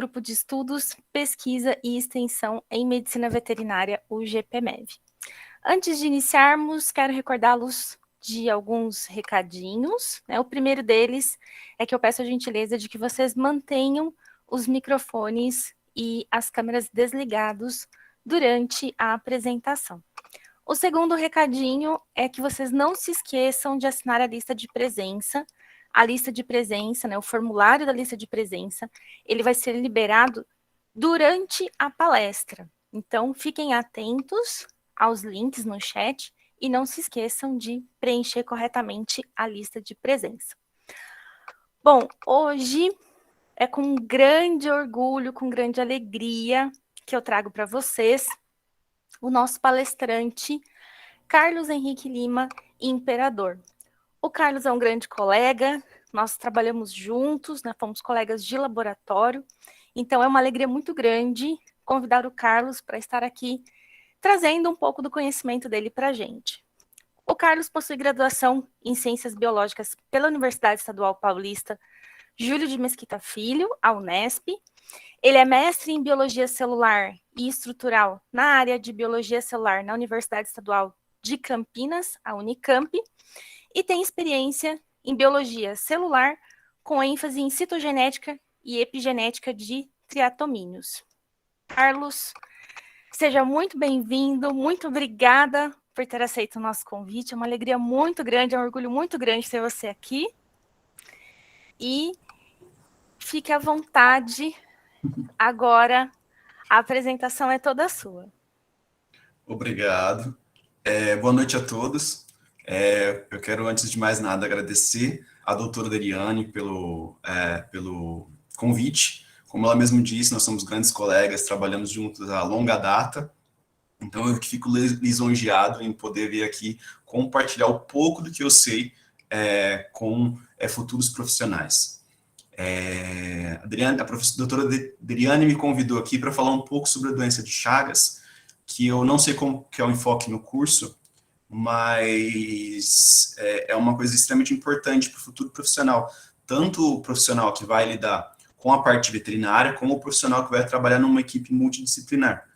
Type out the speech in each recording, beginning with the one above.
Grupo de Estudos, Pesquisa e Extensão em Medicina Veterinária, o GPMEV. Antes de iniciarmos, quero recordá-los de alguns recadinhos, né? O primeiro deles é que eu peço a gentileza de que vocês mantenham os microfones e as câmeras desligados durante a apresentação. O segundo recadinho é que vocês não se esqueçam de assinar a lista de presença. A lista de presença, né, o formulário da lista de presença, ele vai ser liberado durante a palestra. Então, fiquem atentos aos links no chat e não se esqueçam de preencher corretamente a lista de presença. Bom, hoje é com grande orgulho, com grande alegria que eu trago para vocês o nosso palestrante, Carlos Henrique Lima, Imperador. O Carlos é um grande colega, nós trabalhamos juntos, né, fomos colegas de laboratório, então é uma alegria muito grande convidar o Carlos para estar aqui trazendo um pouco do conhecimento dele para a gente. O Carlos possui graduação em Ciências Biológicas pela Universidade Estadual Paulista Júlio de Mesquita Filho, a Unesp. Ele é mestre em Biologia Celular e Estrutural na área de Biologia Celular na Universidade Estadual de Campinas, a Unicamp, e tem experiência em Biologia Celular com ênfase em citogenética e epigenética de triatomíneos. Carlos, seja muito bem-vindo, muito obrigada por ter aceito o nosso convite, é uma alegria muito grande, é um orgulho muito grande ter você aqui. E fique à vontade, agora a apresentação é toda sua. Obrigado. Boa noite a todos. Eu quero, antes de mais nada, agradecer à doutora Deriane pelo convite. Como ela mesma disse, nós somos grandes colegas, trabalhamos juntos há longa data, então eu fico lisonjeado em poder vir aqui compartilhar um pouco do que eu sei com futuros profissionais. A doutora Deriane me convidou aqui para falar um pouco sobre a doença de Chagas, que eu não sei como que é o enfoque no curso, mas é uma coisa extremamente importante para o futuro profissional, tanto o profissional que vai lidar com a parte veterinária, como o profissional que vai trabalhar numa equipe multidisciplinar,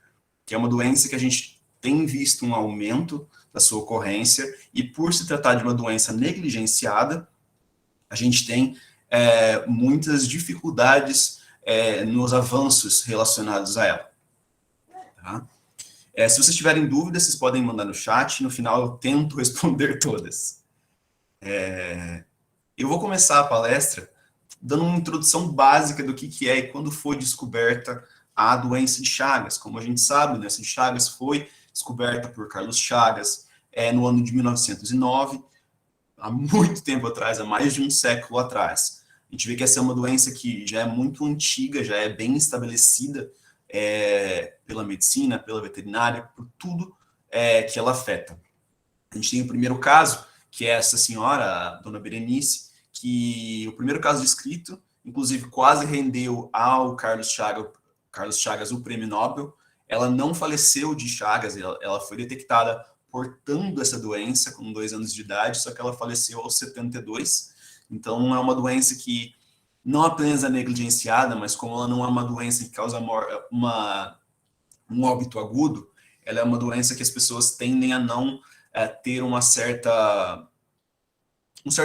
que é uma doença que a gente tem visto um aumento da sua ocorrência, e por se tratar de uma doença negligenciada, a gente tem muitas dificuldades nos avanços relacionados a ela. Tá? Se vocês tiverem dúvidas, vocês podem mandar no chat, no final eu tento responder todas. Eu vou começar a palestra dando uma introdução básica do que é e quando foi descoberta a doença de Chagas. Como a gente sabe, a doença de Chagas foi descoberta por Carlos Chagas no ano de 1909, há muito tempo atrás, há mais de um século atrás. A gente vê que essa é uma doença que já é muito antiga, já é bem estabelecida pela medicina, pela veterinária, por tudo que ela afeta. A gente tem o primeiro caso, que é essa senhora, a dona Berenice, que o primeiro caso descrito, inclusive quase rendeu ao Carlos Chagas o prêmio Nobel. Ela não faleceu de Chagas, ela foi detectada portando essa doença com 2 anos de idade, só que ela faleceu aos 72. Então, é uma doença que não apenas é negligenciada, mas como ela não é uma doença que causa um óbito agudo, ela é uma doença que as pessoas tendem a não ter um certo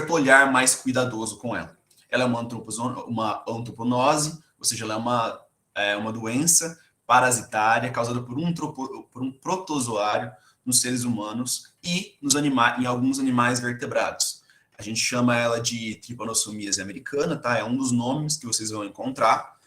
olhar mais cuidadoso com ela. Ela é uma antroponose, ou seja, ela é uma doença parasitária causada por um protozoário nos seres humanos e em alguns animais vertebrados. A gente chama ela de tripanossomíase americana, tá? É um dos nomes que vocês vão encontrar.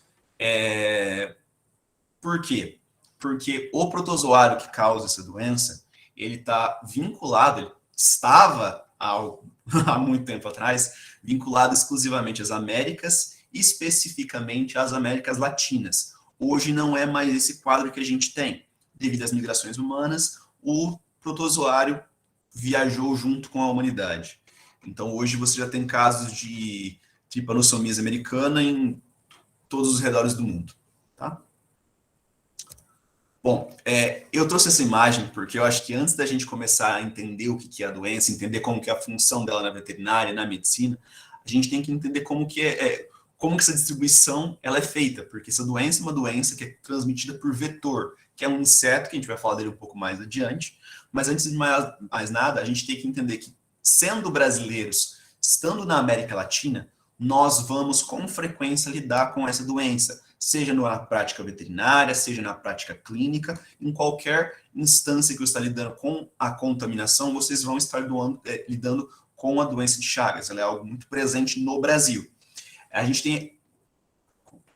Por quê? Porque o protozoário que causa essa doença, ele está vinculado, ele estava há muito tempo atrás, vinculado exclusivamente às Américas, especificamente às Américas Latinas. Hoje não é mais esse quadro que a gente tem. Devido às migrações humanas, o protozoário viajou junto com a humanidade. Então, hoje você já tem casos de tripanossomíase americana em todos os redores do mundo. Tá? Bom, eu trouxe essa imagem porque eu acho que antes da gente começar a entender o que é a doença, entender como que é a função dela na veterinária, na medicina, a gente tem que entender como que como que essa distribuição ela é feita, porque essa doença é uma doença que é transmitida por vetor, que é um inseto, que a gente vai falar dele um pouco mais adiante, mas antes de mais nada, a gente tem que entender que, sendo brasileiros, estando na América Latina, nós vamos com frequência lidar com essa doença, seja na prática veterinária, seja na prática clínica, em qualquer instância que você está lidando com a contaminação, vocês vão estar lidando com a doença de Chagas. Ela é algo muito presente no Brasil. A gente tem,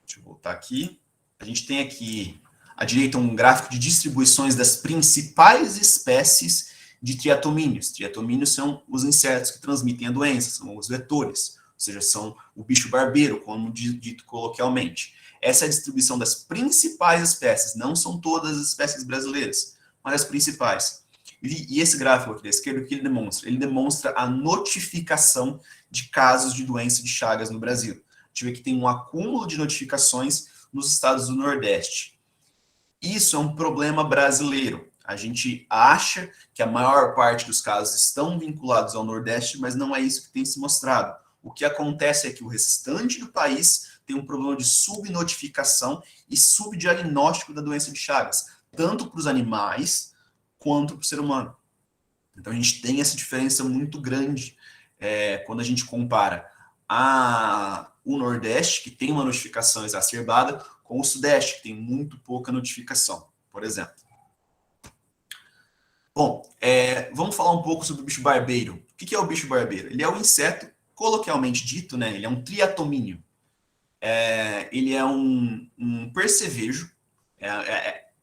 deixa eu voltar aqui, a gente tem aqui à direita um gráfico de distribuições das principais espécies de triatomíneos. Triatomíneos são os insetos que transmitem a doença, são os vetores, ou seja, são o bicho barbeiro, como dito coloquialmente. Essa é a distribuição das principais espécies, não são todas as espécies brasileiras, mas as principais. E esse gráfico aqui da esquerda, o que ele demonstra? Ele demonstra a notificação de casos de doença de Chagas no Brasil. A gente vê que tem um acúmulo de notificações nos estados do Nordeste. Isso é um problema brasileiro. A gente acha que a maior parte dos casos estão vinculados ao Nordeste, mas não é isso que tem se mostrado. O que acontece é que o restante do país tem um problema de subnotificação e subdiagnóstico da doença de Chagas, tanto para os animais quanto para o ser humano. Então a gente tem essa diferença muito grande quando a gente compara o Nordeste, que tem uma notificação exacerbada, com o Sudeste, que tem muito pouca notificação, por exemplo. Bom, vamos falar um pouco sobre o bicho barbeiro. O que é o bicho barbeiro? Ele é um inseto, coloquialmente dito, né? Ele é um triatomíneo. Ele é um percevejo,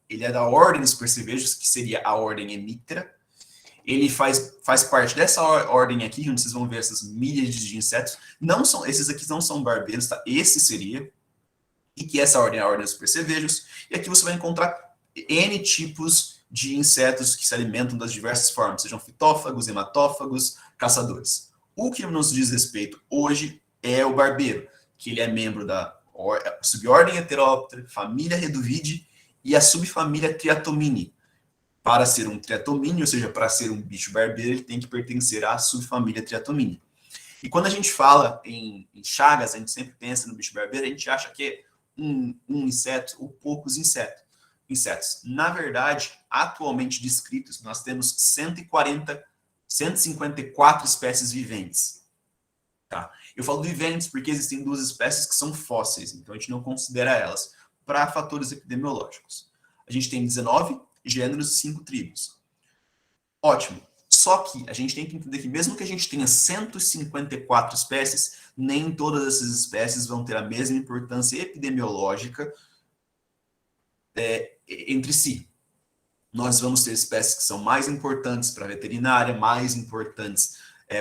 ele é da ordem dos percevejos, que seria a ordem Hemiptera. Ele faz parte dessa ordem aqui, onde vocês vão ver essas milhas de insetos. Esses aqui não são barbeiros, tá? Esse seria. E que essa ordem é a ordem dos percevejos. E aqui você vai encontrar N tipos de insetos que se alimentam das diversas formas, sejam fitófagos, hematófagos, caçadores. O que nos diz respeito hoje é o barbeiro, que ele é membro da subordem Heteroptera, família Reduvidae e a subfamília Triatomini. Para ser um triatomínio, ou seja, para ser um bicho barbeiro, ele tem que pertencer à subfamília Triatomini. E quando a gente fala em Chagas, a gente sempre pensa no bicho barbeiro, a gente acha que é um inseto ou poucos insetos. Na verdade, atualmente descritos, nós temos 154 espécies viventes. Tá? Eu falo viventes porque existem 2 espécies que são fósseis, então a gente não considera elas para fatores epidemiológicos. A gente tem 19 gêneros e 5 tribos. Ótimo. Só que a gente tem que entender que mesmo que a gente tenha 154 espécies, nem todas essas espécies vão ter a mesma importância epidemiológica entre si. Nós vamos ter espécies que são mais importantes para a veterinária, mais importantes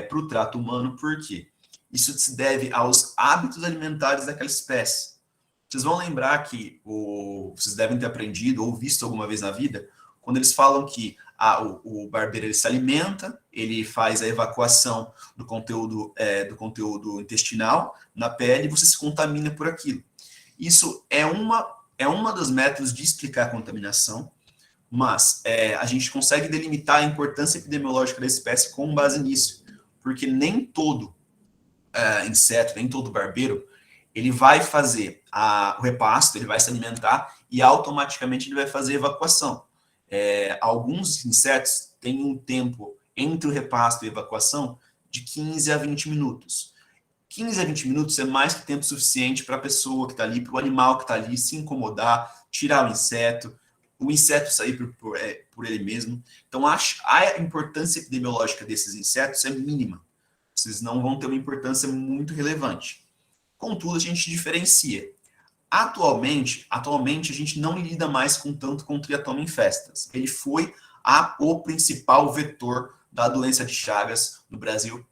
para o trato humano. Por quê? Isso se deve aos hábitos alimentares daquela espécie. Vocês vão lembrar que vocês devem ter aprendido ou visto alguma vez na vida, quando eles falam que o barbeiro ele se alimenta, ele faz a evacuação do conteúdo intestinal na pele e você se contamina por aquilo. Isso é uma dos métodos de explicar a contaminação, mas a gente consegue delimitar a importância epidemiológica da espécie com base nisso, porque nem todo inseto, nem todo barbeiro, ele vai fazer o repasto, ele vai se alimentar e automaticamente ele vai fazer a evacuação. Alguns insetos têm um tempo entre o repasto e a evacuação de 15 a 20 minutos. 15 a 20 minutos é mais que tempo suficiente para a pessoa que está ali, para o animal que está ali se incomodar, tirar o inseto sair por ele mesmo. Então, a importância epidemiológica desses insetos é mínima. Vocês não vão ter uma importância muito relevante. Contudo, a gente diferencia. Atualmente a gente não lida mais tanto com Triatoma infestas. Ele foi o principal vetor da doença de Chagas no Brasil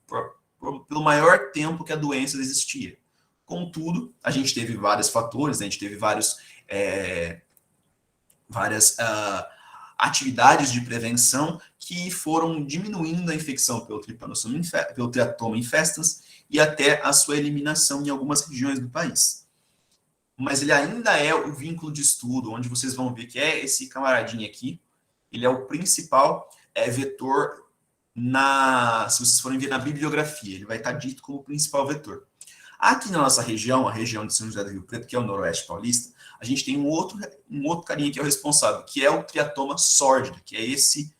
pelo maior tempo que a doença existia. Contudo, a gente teve vários fatores, a gente teve várias atividades de prevenção que foram diminuindo a infecção pelo Triatoma infestans e até a sua eliminação em algumas regiões do país. Mas ele ainda é o vínculo de estudo, onde vocês vão ver que esse camaradinho aqui, ele é o principal vetor se vocês forem ver na bibliografia, ele vai estar dito como o principal vetor. Aqui na nossa região, a região de São José do Rio Preto, que é o noroeste paulista, a gente tem um outro carinha que é o responsável, que é o triatoma sórdido, que é esse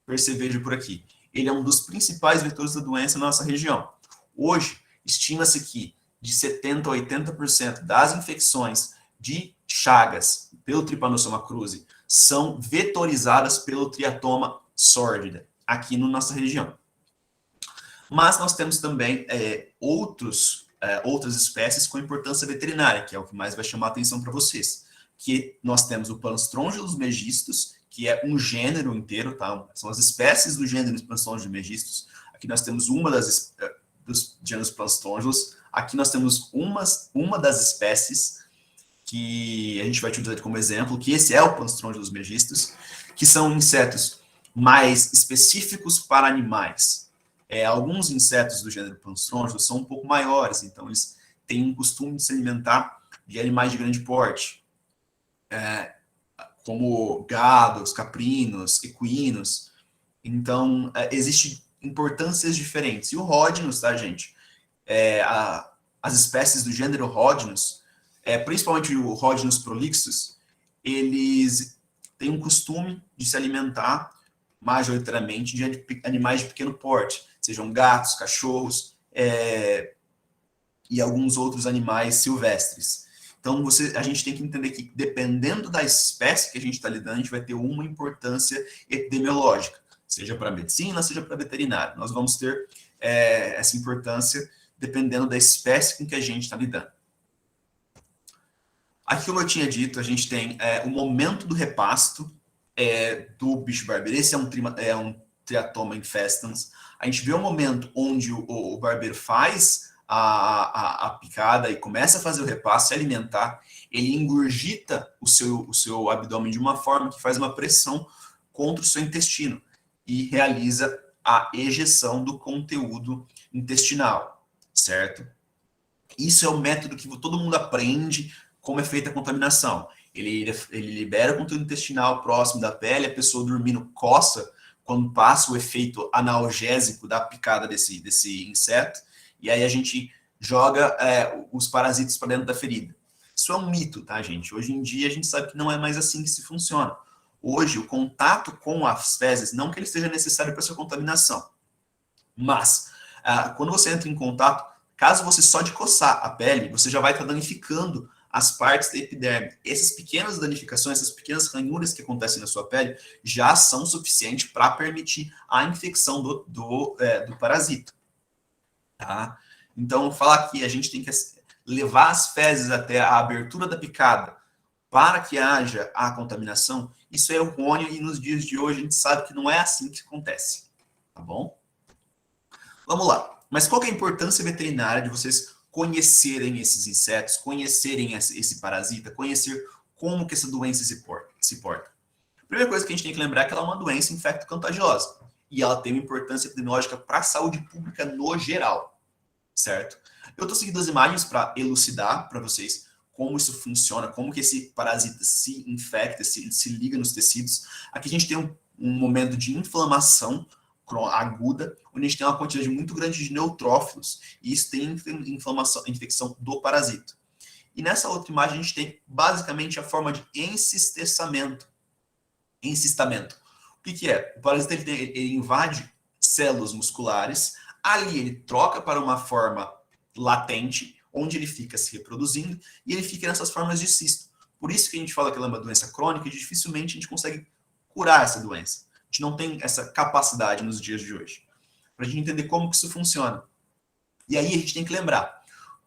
percevejo por aqui. Ele é um dos principais vetores da doença na nossa região. Hoje, estima-se que de 70% a 80% das infecções de Chagas pelo Trypanosoma cruzi são vetorizadas pelo triatoma sórdida, aqui na nossa região. Mas nós temos também outras espécies com importância veterinária, que é o que mais vai chamar a atenção para vocês. Que nós temos o Planstrongylos megistus, que é um gênero inteiro, tá? São as espécies do gênero Planstrongylos megistus. Aqui nós temos uma dos gêneros Planstrongylos. Aqui nós temos uma das espécies que a gente vai utilizar como exemplo, que esse é o Planstrongylos megistus, que são insetos mais específicos para animais. Alguns insetos do gênero Planstrongylos são um pouco maiores, então eles têm um costume de se alimentar de animais de grande porte, como gados, caprinos, equinos. Então, existem importâncias diferentes. E o Rhodinus, tá, gente? As espécies do gênero Rhodinus, principalmente o Rhodinus prolixus, eles têm um costume de se alimentar majoritariamente de animais de pequeno porte, sejam gatos, cachorros e alguns outros animais silvestres. Então, a gente tem que entender que, dependendo da espécie que a gente está lidando, a gente vai ter uma importância epidemiológica, seja para a medicina, seja para a veterinária. Nós vamos ter essa importância dependendo da espécie com que a gente está lidando. Aqui, como eu tinha dito, a gente tem o momento do repasto do bicho barbeiro. Esse é um Triatoma infestans. A gente vê o momento onde o barbeiro faz a picada e começa a fazer o repasto, se alimentar. Ele engurgita o seu abdômen de uma forma que faz uma pressão contra o seu intestino e realiza a ejeção do conteúdo intestinal, certo? Isso é o método que todo mundo aprende como é feita a contaminação. Ele libera o conteúdo intestinal próximo da pele, a pessoa dormindo coça quando passa o efeito analgésico da picada desse inseto, e aí a gente joga os parasitas para dentro da ferida. Isso é um mito, tá, gente? Hoje em dia a gente sabe que não é mais assim que se funciona. Hoje, o contato com as fezes, não que ele seja necessário para sua contaminação, mas quando você entra em contato, caso você só de coçar a pele, você já vai estar danificando as partes da epiderme. Essas pequenas danificações, essas pequenas ranhuras que acontecem na sua pele, já são suficientes para permitir a infecção do parasita. Tá? Então, falar que a gente tem que levar as fezes até a abertura da picada para que haja a contaminação, isso é errôneo e nos dias de hoje a gente sabe que não é assim que acontece. Tá bom? Vamos lá. Mas qual que é a importância veterinária de vocês conhecerem esses insetos, conhecerem esse parasita, conhecer como que essa doença se porta? A primeira coisa que a gente tem que lembrar é que ela é uma doença infecto-contagiosa e ela tem uma importância epidemiológica para a saúde pública no geral, certo? Eu estou seguindo as imagens para elucidar para vocês como isso funciona, como que esse parasita se infecta, se liga nos tecidos. Aqui a gente tem um momento de inflamação aguda, onde a gente tem uma quantidade muito grande de neutrófilos, e isso tem infecção do parasita. E nessa outra imagem a gente tem basicamente a forma de encistamento. O que é? O parasita ele invade células musculares, ali ele troca para uma forma latente, onde ele fica se reproduzindo, e ele fica nessas formas de cisto. Por isso que a gente fala que ela é uma doença crônica e dificilmente a gente consegue curar essa doença. A gente não tem essa capacidade nos dias de hoje. Para a gente entender como que isso funciona. E aí a gente tem que lembrar,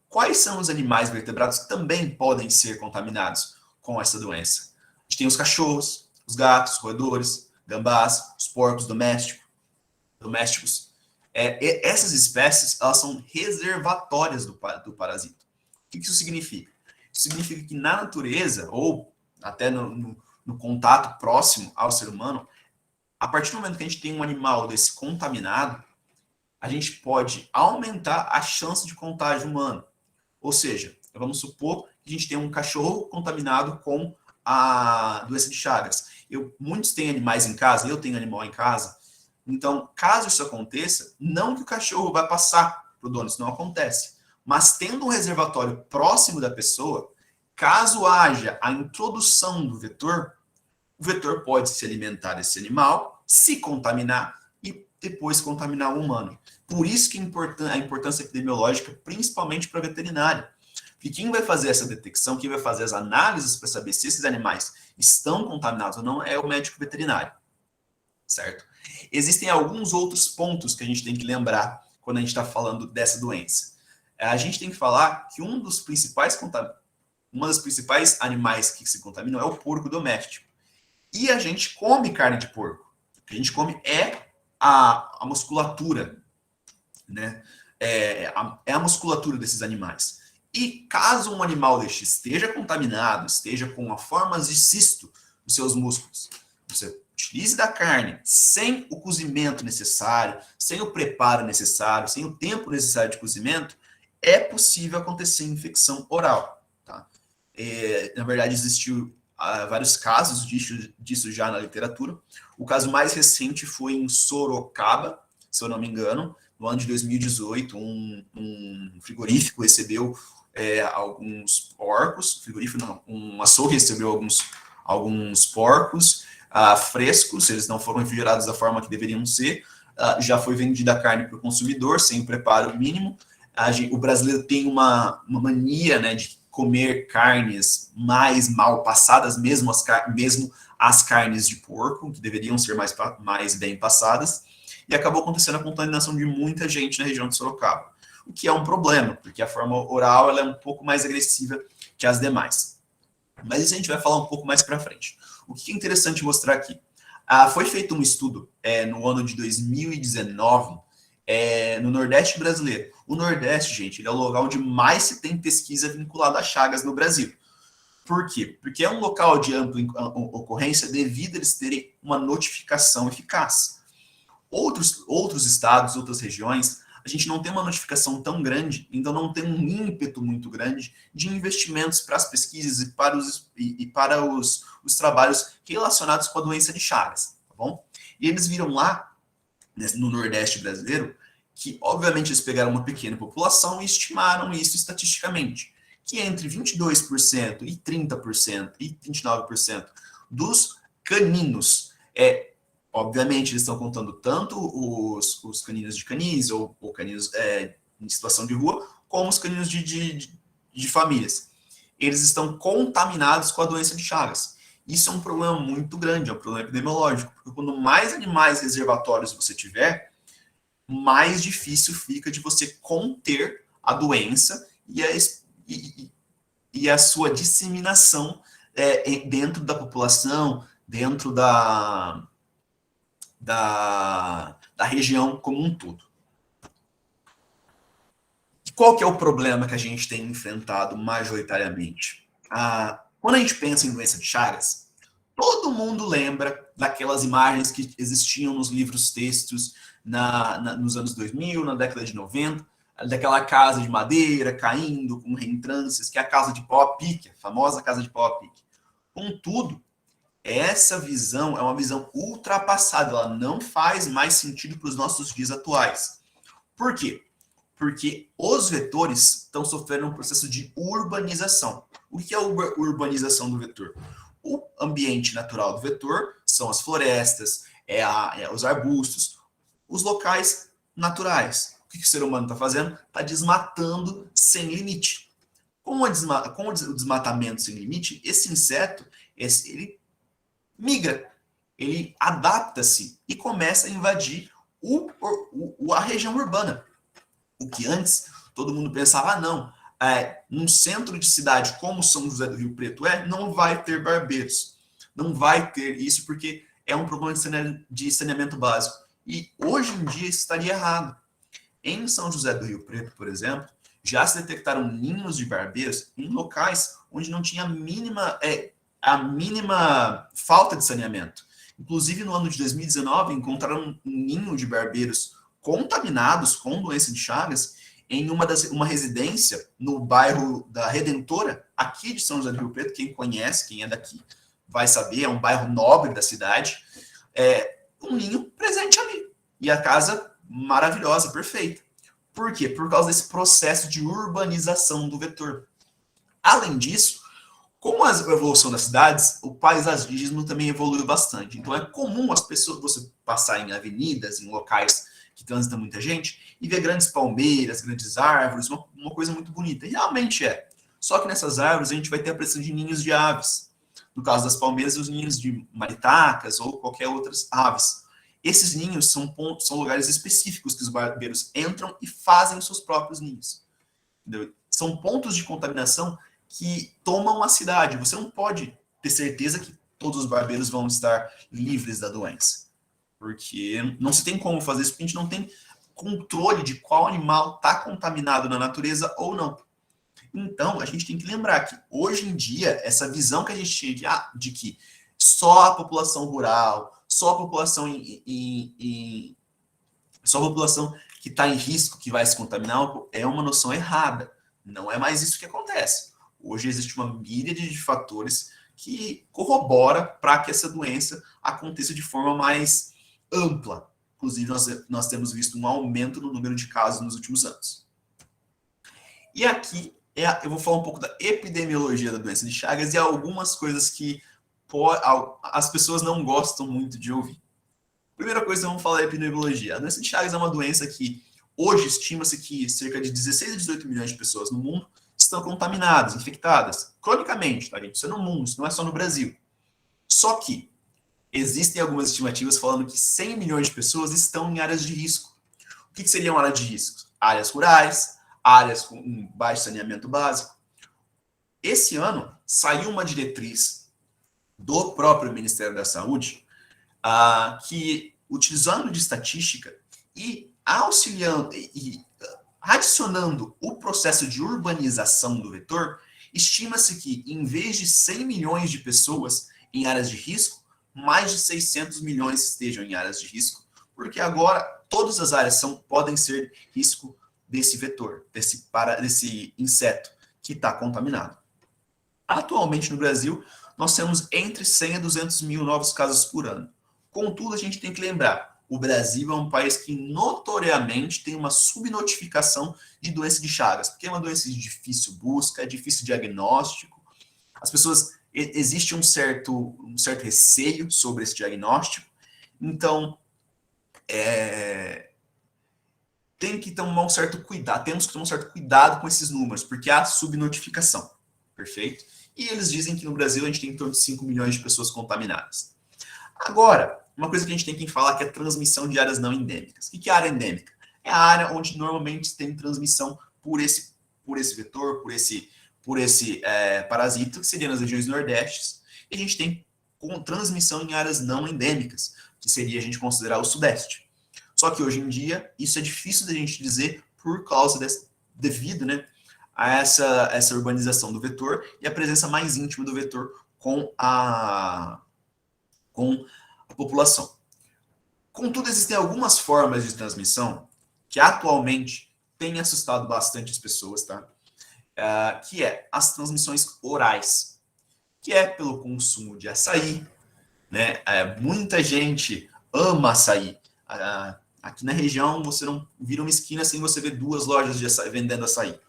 quais são os animais vertebrados que também podem ser contaminados com essa doença? A gente tem os cachorros, os gatos, roedores, gambás, os porcos domésticos. Essas espécies, elas são reservatórias do parasita. O que isso significa? Isso significa que na natureza, ou até no contato próximo ao ser humano, a partir do momento que a gente tem um animal desse contaminado, a gente pode aumentar a chance de contágio humano. Ou seja, vamos supor que a gente tem um cachorro contaminado com a doença de Chagas. Muitos têm animais em casa, eu tenho animal em casa. Então, caso isso aconteça, não que o cachorro vai passar para o dono, isso não acontece. Mas tendo um reservatório próximo da pessoa, caso haja a introdução do vetor, o vetor pode se alimentar desse animal, se contaminar e depois contaminar o humano. Por isso que a importância epidemiológica, principalmente para a veterinária. Porque quem vai fazer essa detecção, quem vai fazer as análises para saber se esses animais estão contaminados ou não, é o médico veterinário, certo? Existem alguns outros pontos que a gente tem que lembrar quando a gente está falando dessa doença. A gente tem que falar que uma das principais animais que se contaminam é o porco doméstico. E a gente come carne de porco. O que a gente come é a musculatura, né? É a musculatura desses animais. E caso um animal deste esteja contaminado, esteja com formas de cisto nos seus músculos, você utilize da carne sem o cozimento necessário, sem o preparo necessário, sem o tempo necessário de cozimento, é possível acontecer infecção oral. Tá? Na verdade, existiu vários casos disso já na literatura. O caso mais recente foi em Sorocaba, se eu não me engano, no ano de 2018, um frigorífico recebeu alguns porcos, um açougue recebeu alguns porcos frescos, eles não foram refrigerados da forma que deveriam ser, já foi vendida a carne para o consumidor, sem o preparo mínimo. O brasileiro tem uma mania, né, de comer carnes mais mal passadas, mesmo as carnes de porco, que deveriam ser mais bem passadas, e acabou acontecendo a contaminação de muita gente na região de Sorocaba, o que é um problema, porque a forma oral ela é um pouco mais agressiva que as demais. Mas isso a gente vai falar um pouco mais para frente. O que é interessante mostrar aqui? Foi feito um estudo no ano de 2019 no Nordeste brasileiro. O Nordeste, gente, ele é o local onde mais se tem pesquisa vinculada a chagas no Brasil. Por quê? Porque é um local de ampla ocorrência devido a eles terem uma notificação eficaz. Outros estados, outras regiões, a gente não tem uma notificação tão grande, então não tem um ímpeto muito grande de investimentos para as pesquisas e para os trabalhos relacionados com a doença de Chagas, tá bom? E eles viram lá, no Nordeste brasileiro, que obviamente eles pegaram uma pequena população e estimaram isso estatisticamente, que entre 22% e 30% e 29% dos caninos obviamente, eles estão contando tanto os caninos de canis ou caninos em situação de rua, como os caninos de famílias. Eles estão contaminados com a doença de Chagas. Isso é um problema muito grande, é um problema epidemiológico, porque quando mais animais reservatórios você tiver, mais difícil fica de você conter a doença e a sua disseminação dentro da população, dentro da região como um todo. Qual que é o problema que a gente tem enfrentado majoritariamente? Quando a gente pensa em doença de Chagas, todo mundo lembra daquelas imagens que existiam nos livros textos nos anos 2000, na década de 90, daquela casa de madeira caindo com reentrâncias, que é a casa de pau a pique, a famosa casa de pau a pique. Contudo, essa visão é uma visão ultrapassada, ela não faz mais sentido para os nossos dias atuais. Por quê? Porque os vetores estão sofrendo um processo de urbanização. O que é a urbanização do vetor? O ambiente natural do vetor são as florestas, os arbustos, os locais naturais. O que o ser humano está fazendo? Está desmatando sem limite. Com o desmatamento sem limite, esse inseto, ele migra, ele adapta-se e começa a invadir a região urbana. O que antes todo mundo pensava, não, num centro de cidade como São José do Rio Preto não vai ter barbeiros, não vai ter isso porque é um problema de saneamento básico. E hoje em dia isso estaria errado. Em São José do Rio Preto, por exemplo, já se detectaram ninhos de barbeiros em locais onde não tinha a mínima falta de saneamento. Inclusive, no ano de 2019, encontraram um ninho de barbeiros contaminados com doença de Chagas em uma residência no bairro da Redentora, aqui de São José do Rio Preto. Quem conhece, quem é daqui, vai saber, é um bairro nobre da cidade. Um ninho presente ali. E a casa maravilhosa, perfeita. Por quê? Por causa desse processo de urbanização do vetor. Além disso, com a evolução das cidades, o paisagismo também evoluiu bastante. Então é comum as pessoas, você passar em avenidas, em locais que transita muita gente, e ver grandes palmeiras, grandes árvores, uma coisa muito bonita. E realmente é. Só que nessas árvores a gente vai ter a presença de ninhos de aves. No caso das palmeiras, os ninhos de maritacas ou qualquer outras aves. Esses ninhos são lugares específicos que os barbeiros entram e fazem os seus próprios ninhos. Entendeu? São pontos de contaminação que tomam a cidade. Você não pode ter certeza que todos os barbeiros vão estar livres da doença. Porque não se tem como fazer isso, porque a gente não tem controle de qual animal está contaminado na natureza ou não. Então, a gente tem que lembrar que, hoje em dia, essa visão que a gente tinha de que só a população rural, só a população só a população que está em risco que vai se contaminar é uma noção errada. Não é mais isso que acontece. Hoje existe uma míriade de fatores que corrobora para que essa doença aconteça de forma mais ampla. Inclusive, nós temos visto um aumento no número de casos nos últimos anos. E aqui eu vou falar um pouco da epidemiologia da doença de Chagas e algumas coisas que as pessoas não gostam muito de ouvir. Primeira coisa, vamos falar da epidemiologia. A doença de Chagas é uma doença que hoje estima-se que cerca de 16 a 18 milhões de pessoas no mundo estão contaminadas, infectadas, cronicamente, tá, gente? Isso é no mundo, isso não é só no Brasil. Só que existem algumas estimativas falando que 100 milhões de pessoas estão em áreas de risco. O que seriam áreas de risco? Áreas rurais, áreas com baixo saneamento básico. Esse ano, saiu uma diretriz do próprio Ministério da Saúde que, utilizando de estatística e auxiliando e adicionando o processo de urbanização do vetor, estima-se que, em vez de 100 milhões de pessoas em áreas de risco, mais de 600 milhões estejam em áreas de risco, porque agora todas as áreas podem ser risco desse vetor, desse inseto que está contaminado. Atualmente no Brasil, nós temos entre 100 a 200 mil novos casos por ano. Contudo, a gente tem que lembrar, o Brasil é um país que notoriamente tem uma subnotificação de doença de Chagas, porque é uma doença de difícil busca, é difícil diagnóstico. As pessoas, existe um certo receio sobre esse diagnóstico. Então, tem que tomar um certo cuidado, temos que tomar um certo cuidado com esses números, porque há subnotificação, perfeito? E eles dizem que no Brasil a gente tem em torno de 5 milhões de pessoas contaminadas. Agora, uma coisa que a gente tem que falar que é a transmissão de áreas não endêmicas. O que é área endêmica? É a área onde normalmente tem transmissão por esse vetor, por esse parasita, que seria nas regiões nordestes, e a gente tem transmissão em áreas não endêmicas, que seria a gente considerar o sudeste. Só que hoje em dia, isso é difícil da gente dizer por causa devido, né, a essa urbanização do vetor e a presença mais íntima do vetor com a população. Contudo, existem algumas formas de transmissão que atualmente têm assustado bastante as pessoas, tá? Que é as transmissões orais, que é pelo consumo de açaí, né? Muita gente ama açaí. Aqui na região, você não vira uma esquina sem você ver 2 lojas de açaí vendendo açaí.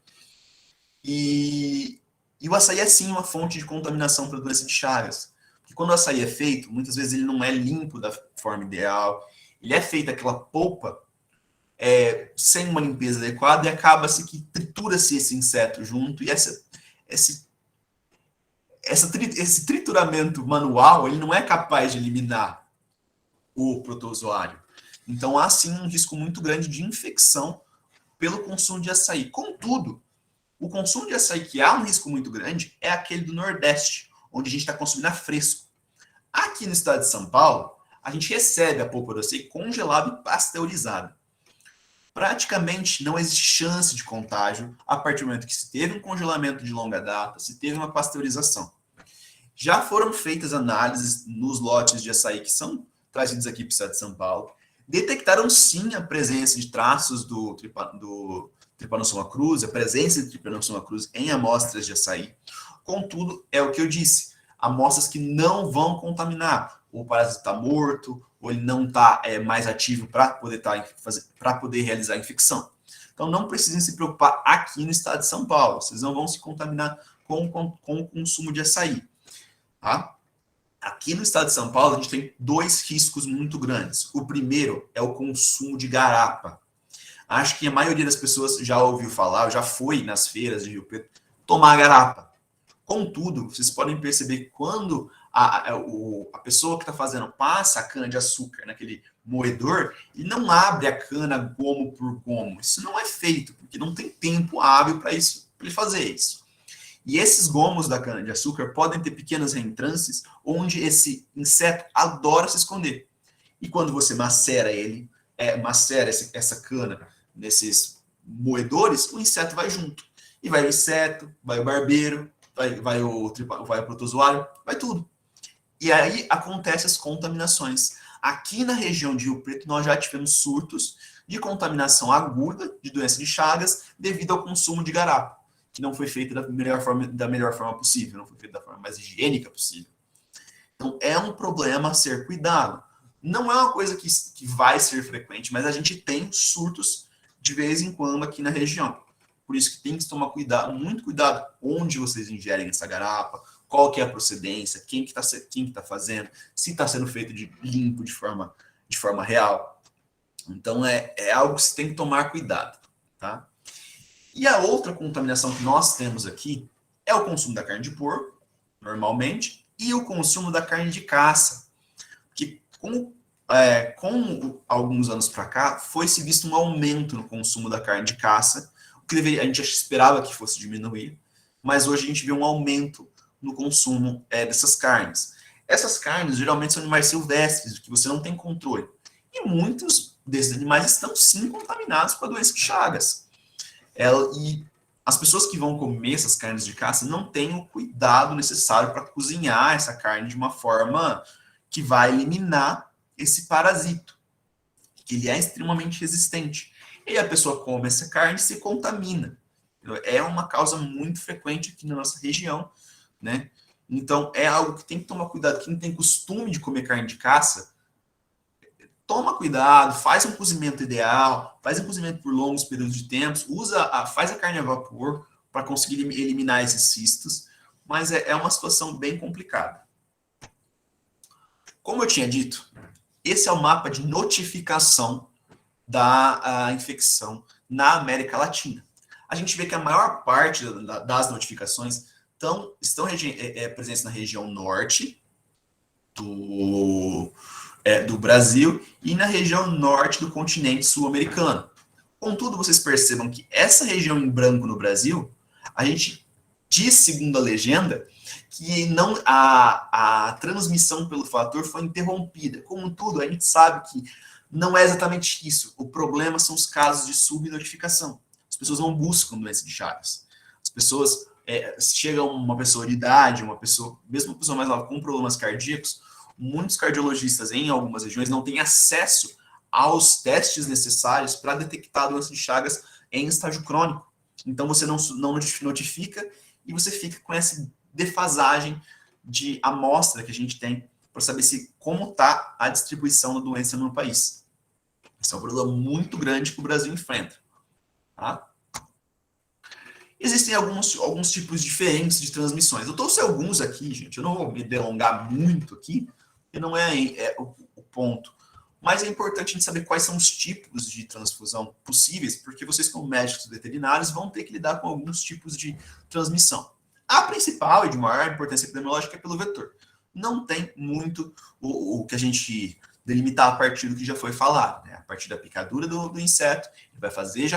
E o açaí é sim uma fonte de contaminação para a doença de Chagas. Porque quando o açaí é feito, muitas vezes ele não é limpo da forma ideal, ele é feito aquela polpa sem uma limpeza adequada e acaba-se que tritura-se esse inseto junto, e esse trituramento manual ele não é capaz de eliminar o protozoário. Então há sim um risco muito grande de infecção pelo consumo de açaí. Contudo, o consumo de açaí que há um risco muito grande é aquele do Nordeste, onde a gente está consumindo a fresco. Aqui no estado de São Paulo, a gente recebe a polpa do açaí congelada e pasteurizada. Praticamente não existe chance de contágio a partir do momento que se teve um congelamento de longa data, se teve uma pasteurização. Já foram feitas análises nos lotes de açaí que são trazidos aqui para o estado de São Paulo. Detectaram sim a presença de traços do Trypanosoma cruzi, a presença de Trypanosoma cruzi em amostras de açaí. Contudo, é o que eu disse, amostras que não vão contaminar. O parasita está morto, ou ele não está mais ativo para poder realizar a infecção. Então, não precisem se preocupar aqui no estado de São Paulo. Vocês não vão se contaminar com o consumo de açaí. Tá? Aqui no estado de São Paulo, a gente tem dois riscos muito grandes. O primeiro é o consumo de garapa. Acho que a maioria das pessoas já ouviu falar, já foi nas feiras de Rio Preto tomar garapa. Contudo, vocês podem perceber que quando a pessoa que está fazendo passa a cana de açúcar naquele moedor, e não abre a cana gomo por gomo. Isso não é feito, porque não tem tempo hábil para isso, para ele fazer isso. E esses gomos da cana de açúcar podem ter pequenas reentrâncias onde esse inseto adora se esconder. E quando você macera ele, macera essa cana nesses moedores, o inseto vai junto. E vai o inseto, vai o barbeiro, vai o protozoário, vai tudo. E aí acontecem as contaminações. Aqui na região de Rio Preto, nós já tivemos surtos de contaminação aguda de doença de Chagas devido ao consumo de garapa, que não foi feito da melhor forma possível, não foi feito da forma mais higiênica possível. Então, é um problema a ser cuidado. Não é uma coisa que vai ser frequente, mas a gente tem surtos de vez em quando aqui na região. Por isso que tem que tomar cuidado, muito cuidado onde vocês ingerem essa garapa, qual que é a procedência, quem que tá fazendo, se está sendo feito limpo de forma real. Então, é algo que você tem que tomar cuidado. Tá? E a outra contaminação que nós temos aqui é o consumo da carne de porco, normalmente, e o consumo da carne de caça. Que com alguns anos para cá, foi-se visto um aumento no consumo da carne de caça, o que a gente esperava que fosse diminuir, mas hoje a gente vê um aumento no consumo dessas carnes. Essas carnes geralmente são animais silvestres, que você não tem controle. E muitos desses animais estão sim contaminados com a doença de Chagas. E as pessoas que vão comer essas carnes de caça não têm o cuidado necessário para cozinhar essa carne de uma forma que vai eliminar esse parasito, que ele é extremamente resistente. E a pessoa come essa carne e se contamina. É uma causa muito frequente aqui na nossa região, né? Então, é algo que tem que tomar cuidado. Quem tem costume de comer carne de caça, toma cuidado, faz um cozimento ideal, faz um cozimento por longos períodos de tempo, faz a carne a vapor para conseguir eliminar esses cistos, mas é uma situação bem complicada. Como eu tinha dito, esse é o mapa de notificação da infecção na América Latina. A gente vê que a maior parte das notificações estão presentes na região norte do Brasil e na região norte do continente sul-americano. Contudo, vocês percebam que essa região em branco no Brasil, a gente diz, segundo a legenda, que não a transmissão pelo fator foi interrompida. Contudo, a gente sabe que não é exatamente isso. O problema são os casos de subnotificação. As pessoas não buscam doença de Chagas. As pessoas chegam uma pessoa de idade, mesmo uma pessoa mais nova com problemas cardíacos, muitos cardiologistas em algumas regiões não têm acesso aos testes necessários para detectar a doença de Chagas em estágio crônico. Então, você não notifica e você fica com essa defasagem de amostra que a gente tem para saber como está a distribuição da doença no país. Esse é um problema muito grande que o Brasil enfrenta. Tá? Existem alguns tipos diferentes de transmissões. Eu trouxe alguns aqui, gente. Eu não vou me delongar muito aqui, porque não é o ponto. Mas é importante a gente saber quais são os tipos de transfusão possíveis, porque vocês, como médicos veterinários, vão ter que lidar com alguns tipos de transmissão. A principal e de maior importância epidemiológica é pelo vetor. Não tem muito o que a gente delimitar a partir do que já foi falado. Né? A partir da picadura do inseto, ele vai fazer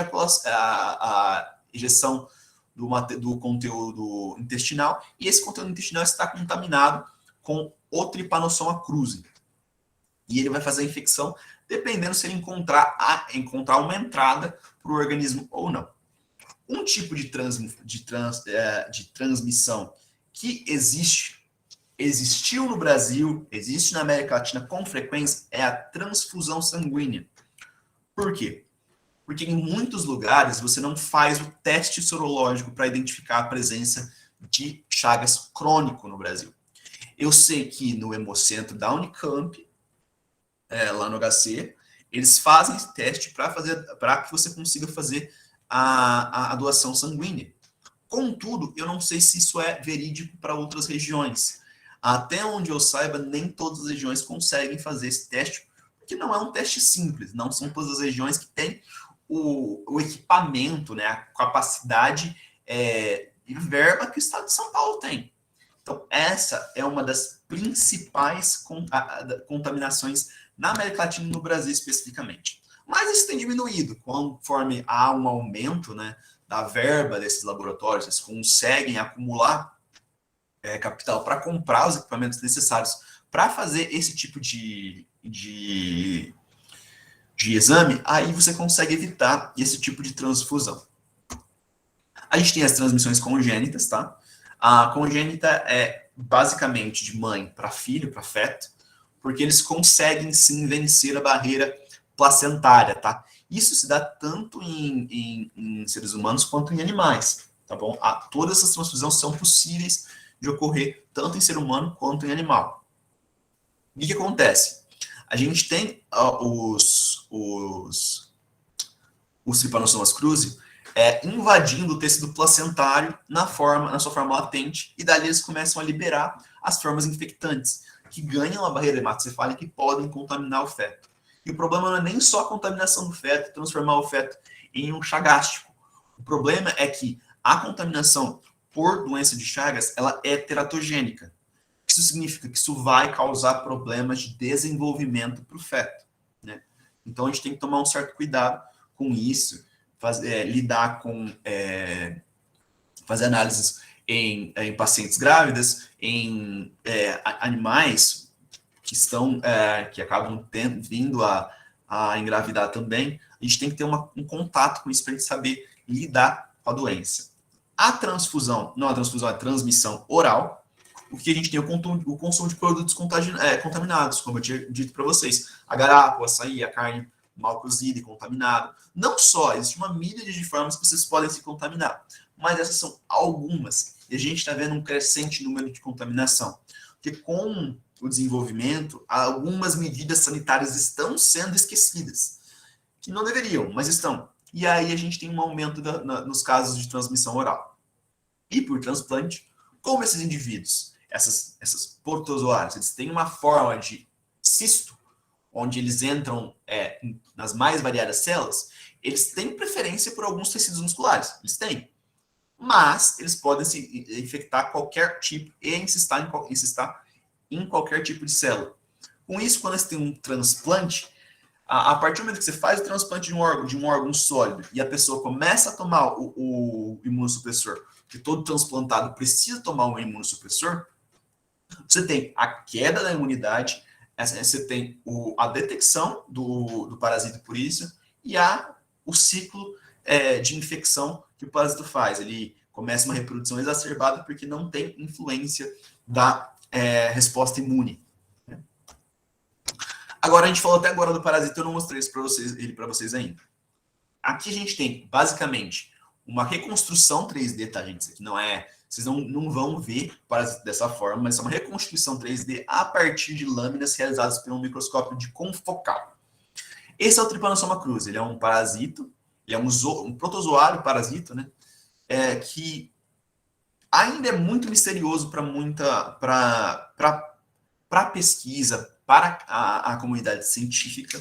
a injeção do conteúdo intestinal, e esse conteúdo intestinal está contaminado com o Trypanosoma cruzi. E ele vai fazer a infecção dependendo se ele encontrar uma entrada para o organismo ou não. Um tipo de transmissão que existiu no Brasil, existe na América Latina com frequência, é a transfusão sanguínea. Por quê? Porque em muitos lugares você não faz o teste sorológico para identificar a presença de Chagas crônico no Brasil. Eu sei que no Hemocentro da Unicamp, lá no HC, eles fazem esse teste para que você consiga fazer a doação sanguínea. Contudo, eu não sei se isso é verídico para outras regiões. Até onde eu saiba, nem todas as regiões conseguem fazer esse teste, porque não é um teste simples, não são todas as regiões que têm o equipamento, né, a capacidade e verba que o Estado de São Paulo tem. Então, essa é uma das principais contaminações na América Latina e no Brasil especificamente. Mas isso tem diminuído, conforme há um aumento, né, da verba desses laboratórios, eles conseguem acumular capital para comprar os equipamentos necessários para fazer esse tipo de exame, aí você consegue evitar esse tipo de transfusão. A gente tem as transmissões congênitas, tá? A congênita é basicamente de mãe para filho, para feto, porque eles conseguem sim vencer a barreira placentária, tá? Isso se dá tanto em seres humanos quanto em animais, tá bom? Todas essas transfusões são possíveis de ocorrer tanto em ser humano quanto em animal. O que acontece? A gente tem os trypanosomas cruzi invadindo o tecido placentário na sua forma latente, e dali eles começam a liberar as formas infectantes, que ganham a barreira hematocefálica e podem contaminar o feto. E o problema não é nem só a contaminação do feto, transformar o feto em um chagástico. O problema é que a contaminação por doença de Chagas, ela é teratogênica. Isso significa que isso vai causar problemas de desenvolvimento para o feto, né? Então, a gente tem que tomar um certo cuidado com isso, lidar com... fazer análises em pacientes grávidas, em animais que acabam vindo a engravidar também. A gente tem que ter um contato com isso para a gente saber lidar com a doença. A transfusão, não a transfusão, a transmissão oral, porque a gente tem o consumo de produtos contaminados, como eu tinha dito para vocês. A garapa, o açaí, a carne mal cozida e contaminada. Não só, existe uma míriade de formas que vocês podem se contaminar, mas essas são algumas. E a gente está vendo um crescente número de contaminação. Porque com o desenvolvimento, algumas medidas sanitárias estão sendo esquecidas, que não deveriam, mas estão. E aí a gente tem um aumento nos casos de transmissão oral. E por transplante, como esses indivíduos, essas protozoários, eles têm uma forma de cisto, onde eles entram nas mais variadas células, eles têm preferência por alguns tecidos musculares. Eles têm. Mas eles podem se infectar qualquer tipo e insistar em qualquer tipo de célula. Com isso, quando você tem um transplante, a partir do momento que você faz o transplante de um órgão sólido e a pessoa começa a tomar o imunossupressor, que todo transplantado precisa tomar um imunossupressor, você tem a queda da imunidade, você tem a detecção do parasito por isso e o ciclo de infecção que o parasito faz. Ele começa uma reprodução exacerbada porque não tem influência da resposta imune. Agora, a gente falou até agora do parasito, eu não mostrei ele para vocês ainda. Aqui a gente tem, basicamente, uma reconstrução 3D, tá, gente? Isso aqui não é... Vocês não vão ver o parasito dessa forma, mas é uma reconstrução 3D a partir de lâminas realizadas por um microscópio de confocal. Esse é o Trypanosoma cruzi. Ele é um parasito, ele é um protozoário parasito, né? Que ainda é muito misterioso para pesquisa, para a comunidade científica,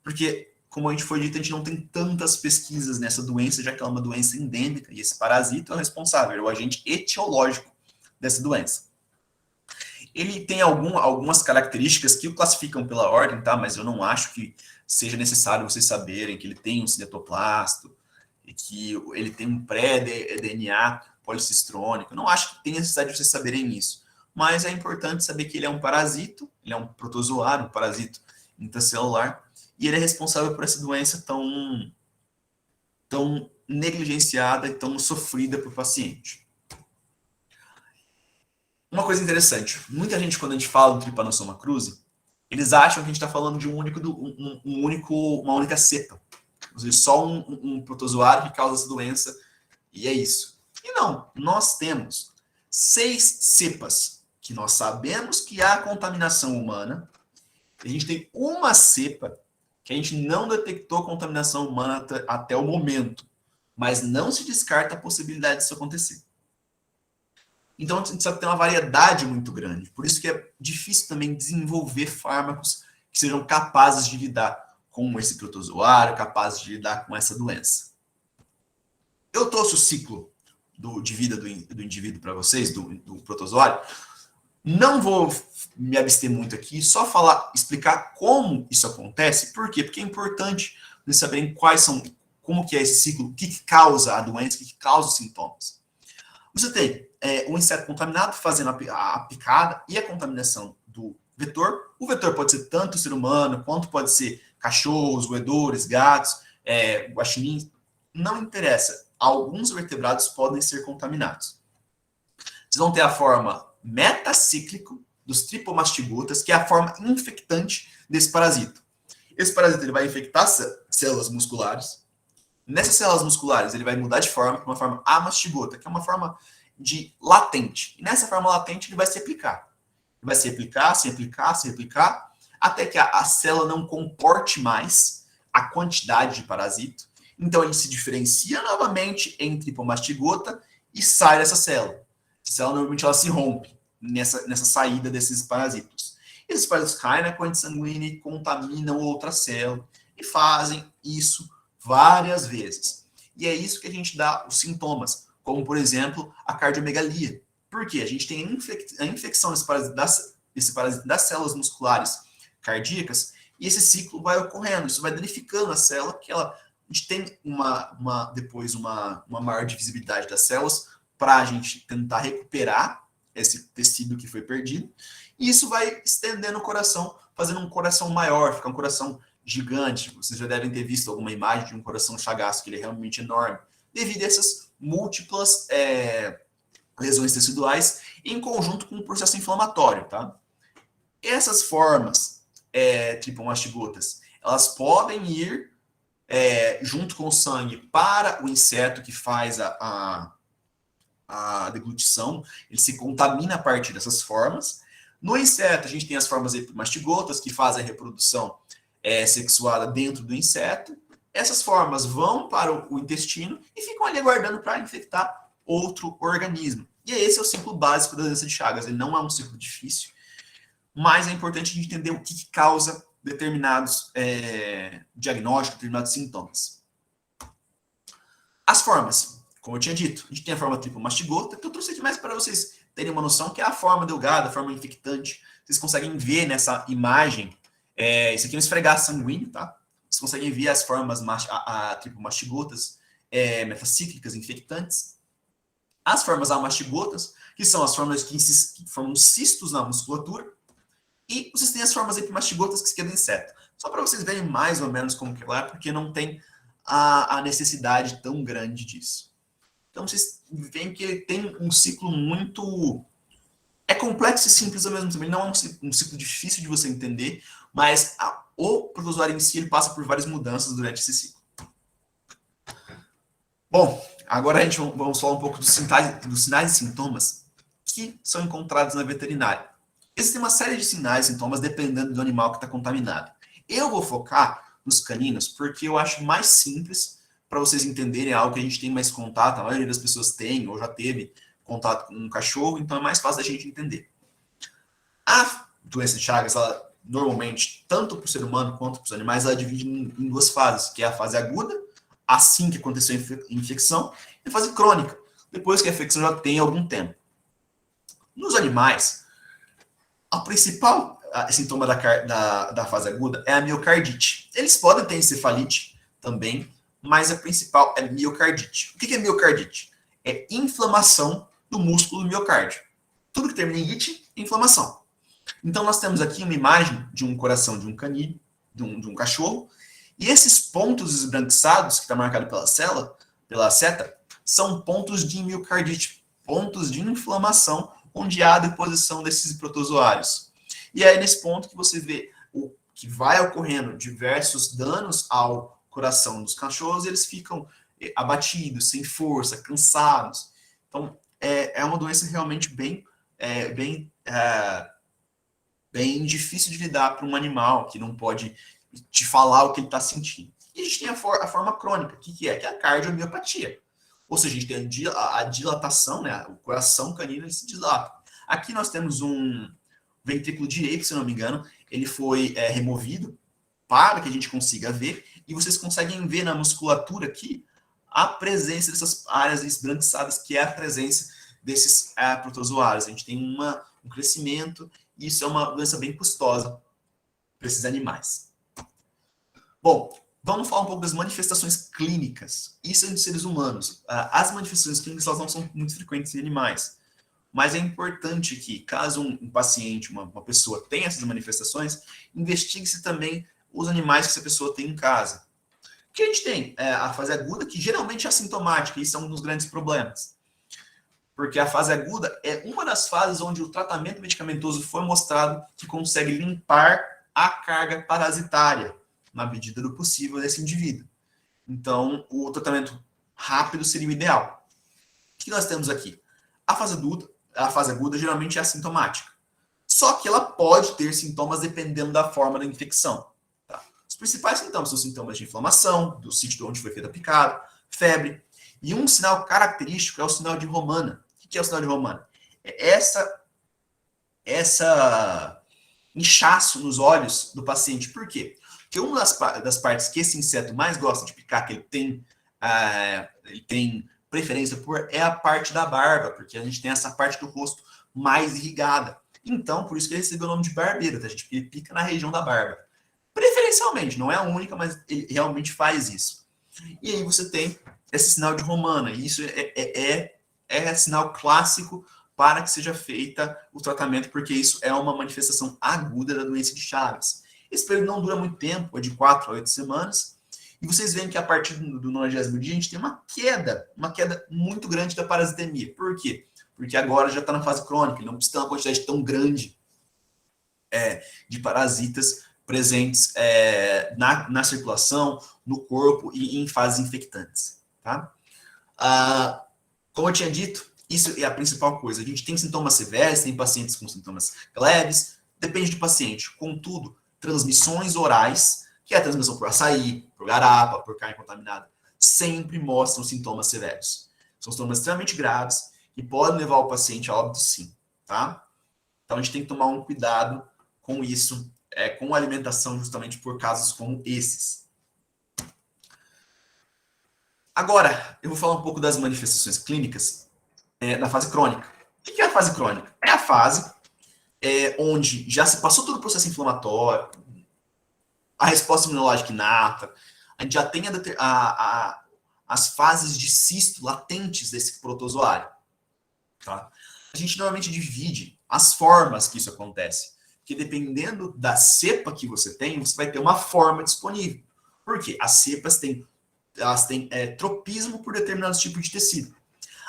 porque, como a gente foi dito, a gente não tem tantas pesquisas nessa doença, já que ela é uma doença endêmica, e esse parasito é o responsável, é o agente etiológico dessa doença. Ele tem algumas características que o classificam pela ordem, tá? Mas eu não acho que seja necessário vocês saberem que ele tem um cinetoplasto, e que ele tem um pré-DNA policistrônico. Eu não acho que tenha necessidade de vocês saberem isso. Mas é importante saber que ele é um parasito, ele é um protozoário, um parasito intracelular, e ele é responsável por essa doença tão negligenciada e tão sofrida por paciente. Uma coisa interessante, muita gente, quando a gente fala do Trypanosoma cruzi, eles acham que a gente está falando de uma única cepa. Ou seja, só um protozoário que causa essa doença, e é isso. E não, nós temos 6 cepas que nós sabemos que há contaminação humana. A gente tem uma cepa que a gente não detectou contaminação humana até o momento. mas não se descarta a possibilidade disso acontecer. Então, a gente sabe que tem uma variedade muito grande. Por isso que é difícil também desenvolver fármacos que sejam capazes de lidar com esse protozoário, capazes de lidar com essa doença. Eu trouxe o ciclo de vida do indivíduo para vocês, do protozoário. Não vou me abster muito aqui, só explicar como isso acontece. Por quê? Porque é importante vocês saberem como que é esse ciclo, o que causa a doença, o que causa os sintomas. Você tem um inseto contaminado fazendo a picada e a contaminação do vetor. O vetor pode ser tanto o ser humano, quanto pode ser cachorros, roedores, gatos, guaxinins. Não interessa. Alguns vertebrados podem ser contaminados. Vocês vão ter a forma metacíclico dos tripomastigotas, que é a forma infectante desse parasito. Esse parasito ele vai infectar células musculares. Nessas células musculares, ele vai mudar de forma para uma forma amastigota, que é uma forma de latente. E nessa forma latente, ele vai se aplicar. Ele vai se aplicar, se aplicar, se aplicar, até que a célula não comporte mais a quantidade de parasito. Então, ele se diferencia novamente em tripomastigota e sai dessa célula. Essa célula, normalmente, ela se rompe nessa saída desses parasitos. Esses parasitos caem na corrente sanguínea e contaminam outra célula e fazem isso várias vezes. E é isso que a gente dá os sintomas, como, por exemplo, a cardiomegalia. Por quê? A gente tem a infecção desse parasito das células musculares cardíacas e esse ciclo vai ocorrendo. Isso vai danificando a célula, que a gente tem depois uma maior divisibilidade das células para a gente tentar recuperar esse tecido que foi perdido. E isso vai estendendo o coração, fazendo um coração maior, fica um coração gigante. Vocês já devem ter visto alguma imagem de um coração chagaço, que ele é realmente enorme, devido a essas múltiplas lesões teciduais em conjunto com o processo inflamatório, tá? Essas formas tripomastigotas, elas podem ir junto com o sangue para o inseto que faz a deglutição, ele se contamina a partir dessas formas. No inseto, a gente tem as formas epimastigotas, que fazem a reprodução sexuada dentro do inseto. Essas formas vão para o intestino e ficam ali aguardando para infectar outro organismo. E esse é o ciclo básico da doença de Chagas. Ele não é um ciclo difícil, mas é importante a gente entender o que causa determinados diagnósticos, determinados sintomas. As formas, como eu tinha dito, a gente tem a forma tripomastigota, que eu trouxe aqui mais para vocês terem uma noção, que é a forma delgada, a forma infectante. Vocês conseguem ver nessa imagem, isso aqui é um esfregaço sanguíneo, tá? Vocês conseguem ver as formas tripomastigotas, metacíclicas, infectantes. As formas amastigotas, que são as formas que formam cistos na musculatura. E vocês têm as formas epimastigotas, que é do inseto. Só para vocês verem mais ou menos como que ela é, porque não tem a necessidade tão grande disso. Então, vocês veem que ele tem um ciclo muito... É complexo e simples ao mesmo tempo. Ele não é um ciclo difícil de você entender, mas o protozoário em si ele passa por várias mudanças durante esse ciclo. Bom, agora a gente vamos falar um pouco dos sinais e sintomas que são encontrados na veterinária. Existem uma série de sinais e sintomas dependendo do animal que está contaminado. Eu vou focar nos caninos porque eu acho mais simples para vocês entenderem algo que a gente tem mais contato. A maioria das pessoas tem ou já teve contato com um cachorro, então é mais fácil da gente entender. A doença de Chagas, ela, normalmente, tanto para o ser humano quanto para os animais, ela divide em duas fases, que é a fase aguda, assim que aconteceu a infecção, e a fase crônica, depois que a infecção já tem algum tempo. Nos animais, a principal sintoma da fase aguda é a miocardite. Eles podem ter encefalite também, mas a principal é miocardite. O que é miocardite? É inflamação do músculo do miocárdio. Tudo que termina em ite é inflamação. Então, nós temos aqui uma imagem de um coração de um canino, de um cachorro, e esses pontos esbranquiçados, que está marcado pela seta, são pontos de miocardite, pontos de inflamação, onde há a deposição desses protozoários. E é nesse ponto que você vê o que vai ocorrendo diversos danos ao coração dos cachorros, eles ficam abatidos, sem força, cansados. Então, é uma doença realmente bem difícil de lidar para um animal que não pode te falar o que ele está sentindo. E a gente tem a forma crônica, que é? Que é a cardiomiopatia. Ou seja, a gente tem a dilatação, né? O coração canino ele se dilata. Aqui nós temos um ventrículo direito, se não me engano, ele foi removido para que a gente consiga ver, e vocês conseguem ver na musculatura aqui a presença dessas áreas esbranquiçadas, que é a presença desses protozoários. A gente tem um crescimento, e isso é uma doença bem custosa para esses animais. Bom, vamos falar um pouco das manifestações clínicas. Isso é em seres humanos. As manifestações clínicas elas não são muito frequentes em animais, mas é importante que, caso um paciente, uma pessoa tenha essas manifestações, investigue-se também os animais que essa pessoa tem em casa. Que a gente tem a fase aguda, que geralmente é assintomática, e isso é um dos grandes problemas. Porque a fase aguda é uma das fases onde o tratamento medicamentoso foi mostrado que consegue limpar a carga parasitária, na medida do possível, desse indivíduo. Então, o tratamento rápido seria o ideal. O que nós temos aqui? A fase aguda geralmente é assintomática. Só que ela pode ter sintomas dependendo da forma da infecção. Tá? Os principais sintomas são sintomas de inflamação, do sítio onde foi feita a picada, febre. E um sinal característico é o sinal de Romana. O que é o sinal de Romana? É essa inchaço nos olhos do paciente. Por quê? Porque uma das partes que esse inseto mais gosta de picar, que ele tem preferência por, é a parte da barba, porque a gente tem essa parte do rosto mais irrigada. Então, por isso que ele recebeu o nome de barbeiro, tá, gente? Ele pica na região da barba. Preferencialmente, não é a única, mas ele realmente faz isso. E aí você tem esse sinal de Romana, e isso é sinal clássico para que seja feita o tratamento, porque isso é uma manifestação aguda da doença de Chagas. Esse período não dura muito tempo, é de 4 a 8 semanas, e vocês veem que a partir do 90º dia a gente tem uma queda muito grande da parasitemia. Por quê? Porque agora já está na fase crônica, não precisa ter uma quantidade tão grande de parasitas presentes na circulação, no corpo e em fases infectantes. Tá? Como eu tinha dito, isso é a principal coisa. A gente tem sintomas severos, tem pacientes com sintomas leves, depende do paciente. Contudo, transmissões orais, que é a transmissão por açaí, por garapa, por carne contaminada, sempre mostram sintomas severos. São sintomas extremamente graves e podem levar o paciente a óbito, sim. Tá? Então, a gente tem que tomar um cuidado com isso, com a alimentação, justamente por casos como esses. Agora, eu vou falar um pouco das manifestações clínicas na fase crônica. O que é a fase crônica? É a fase onde já se passou todo o processo inflamatório, a resposta imunológica inata, a gente já tem as fases de cisto latentes desse protozoário. Tá? A gente normalmente divide as formas que isso acontece, porque dependendo da cepa que você tem, você vai ter uma forma disponível. Por quê? As cepas elas têm tropismo por determinados tipos de tecido.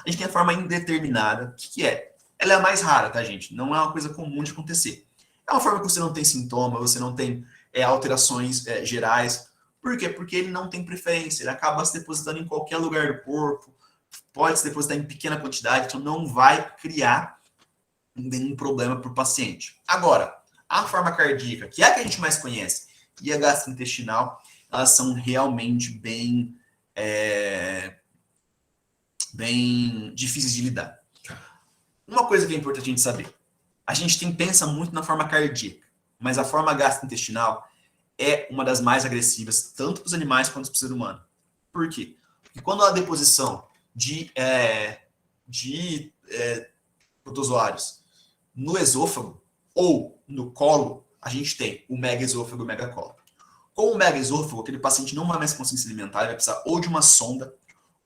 A gente tem a forma indeterminada. O que é? Ela é a mais rara, tá, gente? Não é uma coisa comum de acontecer. É uma forma que você não tem sintoma, você não tem alterações gerais. Por quê? Porque ele não tem preferência. Ele acaba se depositando em qualquer lugar do corpo, pode se depositar em pequena quantidade, então não vai criar nenhum problema para o paciente. Agora, a forma cardíaca, que é a que a gente mais conhece, e a gastrointestinal, elas são realmente bem difíceis de lidar. Uma coisa que é importante a gente saber, a gente pensa muito na forma cardíaca, mas a forma gastrointestinal é uma das mais agressivas, tanto para os animais quanto para o ser humano. Por quê? Porque quando há deposição de protozoários no esôfago ou no colo, a gente tem o megaesôfago e o megacolo. Com o megaesôfago, aquele paciente não vai mais conseguir se alimentar, ele vai precisar ou de uma sonda,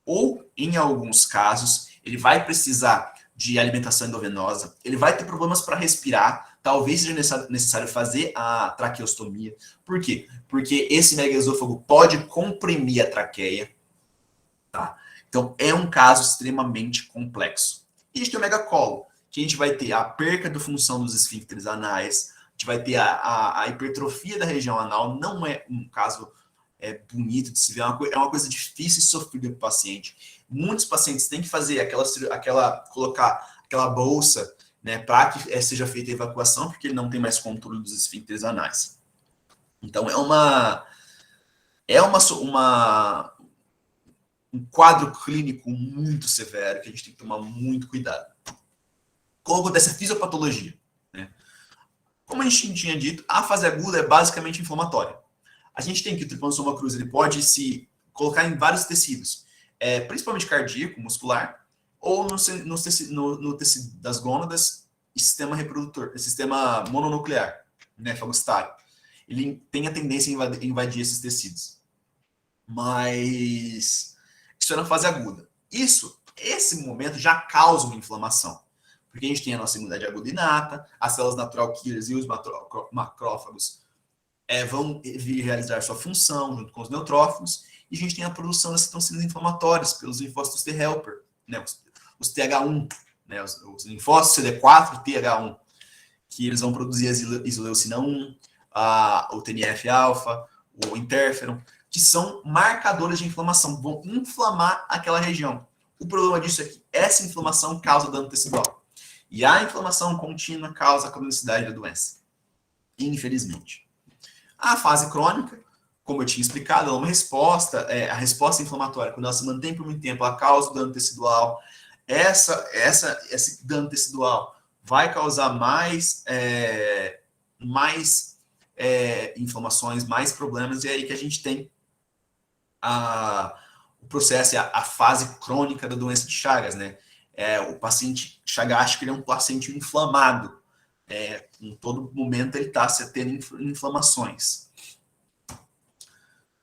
ou, em alguns casos, ele vai precisar de alimentação endovenosa, ele vai ter problemas para respirar, talvez seja necessário fazer a traqueostomia. Por quê? Porque esse megaesôfago pode comprimir a traqueia. Tá? Então, é um caso extremamente complexo. E a gente tem o megacolo, que a gente vai ter a perca da função dos esfíncteres anais, a gente vai ter a hipertrofia da região anal, não é um caso bonito de se ver, é uma coisa difícil e sofrida para o paciente. Muitos pacientes têm que fazer colocar aquela bolsa, né, para que seja feita a evacuação, porque ele não tem mais controle dos esfíncteres anais. Então, É um quadro clínico muito severo que a gente tem que tomar muito cuidado. Como acontece a fisiopatologia, né? Como a gente tinha dito, a fase aguda é basicamente inflamatória. A gente tem que o tripanossoma cruzi ele pode se colocar em vários tecidos, principalmente cardíaco, muscular, ou no tecido das gônadas e sistema reprodutor, sistema mononuclear, né, fagocitário. Ele tem a tendência a invadir esses tecidos. Mas isso é na fase aguda. Esse momento já causa uma inflamação. Porque a gente tem a nossa imunidade aguda inata, as células natural killers e os macrófagos vão vir realizar sua função junto com os neutrófilos, e a gente tem a produção das citocinas inflamatórias pelos linfócitos T helper, né, os TH1, né, os linfócitos CD4 e TH1, que eles vão produzir a isoleucina 1, o TNF-alfa, o interferon, que são marcadores de inflamação, vão inflamar aquela região. O problema disso é que essa inflamação causa dano tecidual. E a inflamação contínua causa a cronicidade da doença. Infelizmente. A fase crônica, como eu tinha explicado, é uma resposta, a resposta inflamatória, quando ela se mantém por muito tempo, ela causa o dano tecidual. Esse dano tecidual vai causar mais inflamações, mais problemas, e é aí que a gente tem o processo, a fase crônica da doença de Chagas, né? O paciente chagástico ele é um paciente inflamado. Em todo momento ele está tendo inflamações.